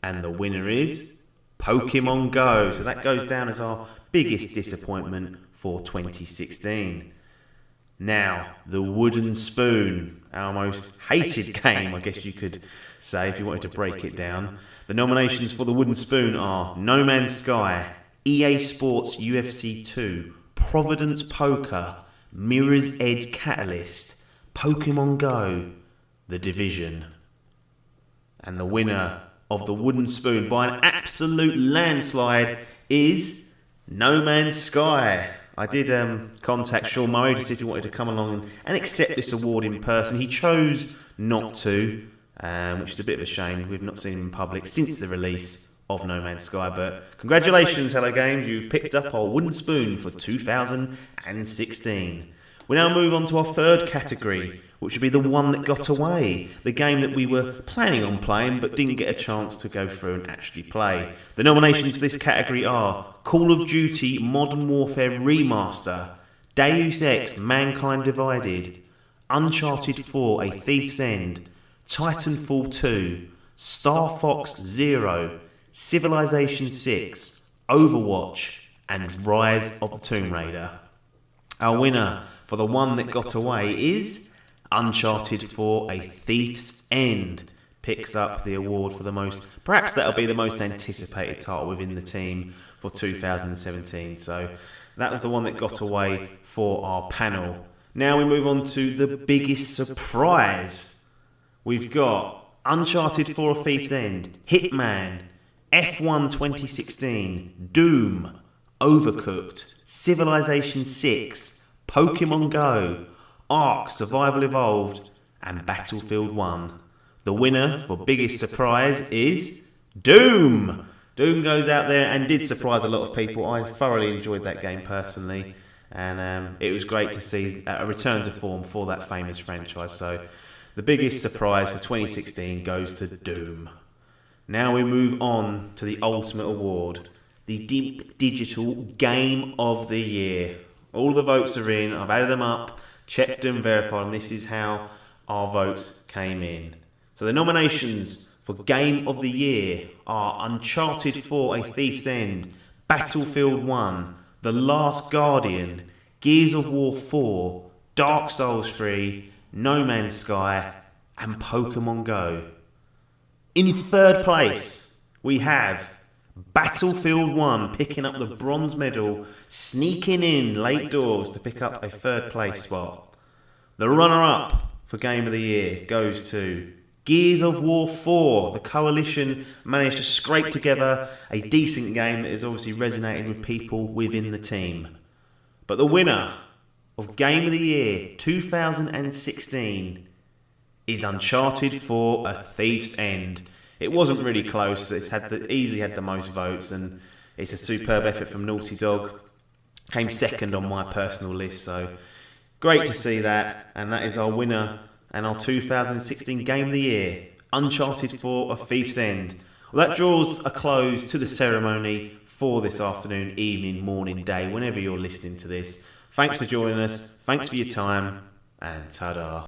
And the winner is Pokemon Go. So that goes down as our biggest disappointment for 2016. Now, the Wooden Spoon, our most hated game, I guess you could say if you wanted to break it down. The nominations for the Wooden Spoon are No Man's Sky, EA Sports UFC 2, Providence Poker, Mirror's Edge Catalyst, Pokemon Go, The Division. And the winner of the Wooden Spoon by an absolute landslide is No Man's Sky. I did contact Sean Murray to see if he wanted to come along and accept this award in person. He chose not to, which is a bit of a shame. We've not seen him in public since the release of No Man's Sky. But congratulations, Hello Games. You've picked up our Wooden Spoon for 2016. We now move on to our third category, which would be the one that got away, the game that we were planning on playing but didn't get a chance to go through and actually play. The nominations for this category are Call of Duty Modern Warfare Remaster, Deus Ex Mankind Divided, Uncharted 4 A Thief's End, Titanfall 2, Star Fox Zero, Civilization 6, Overwatch, and Rise of the Tomb Raider. Our winner for the one that got away is Uncharted 4: A Thief's End. Picks up the award for the most, perhaps that'll be the most anticipated title within the team for 2017. So that was the one that got away for our panel. Now we move on to the biggest surprise. We've got Uncharted 4: A Thief's End, Hitman, F1 2016, Doom, Overcooked, Civilization 6, Pokemon Go, Ark Survival Evolved, and Battlefield 1. The winner for biggest surprise is Doom. Doom goes out there and did surprise a lot of people. I thoroughly enjoyed that game personally, and it was great to see a return to form for that famous franchise. So the biggest surprise for 2016 goes to Doom. Now we move on to the ultimate award, the Dimp Digital Game of the Year. All the votes are in. I've added them up, checked and verified, and this is how our votes came in. So the nominations for Game of the Year are Uncharted 4: A Thief's End, Battlefield 1, The Last Guardian, Gears of War 4, Dark Souls 3, No Man's Sky, and Pokemon Go. In third place, we have Battlefield 1 picking up the bronze medal, sneaking in late doors to pick up a third place spot. The runner-up for Game of the Year goes to Gears of War 4. The Coalition managed to scrape together a decent game that has obviously resonated with people within the team. But the winner of Game of the Year 2016 is Uncharted 4: A Thief's End. It wasn't really close. It's easily had the most votes, and it's a superb effort from Naughty Dog. Came second on my personal list, so great to see that. And that is our winner and our 2016 Game of the Year, Uncharted 4: A Thief's End. Well, that draws a close to the ceremony for this afternoon, evening, morning, day, whenever you're listening to this. Thanks for joining us, thanks for your time, and ta-da.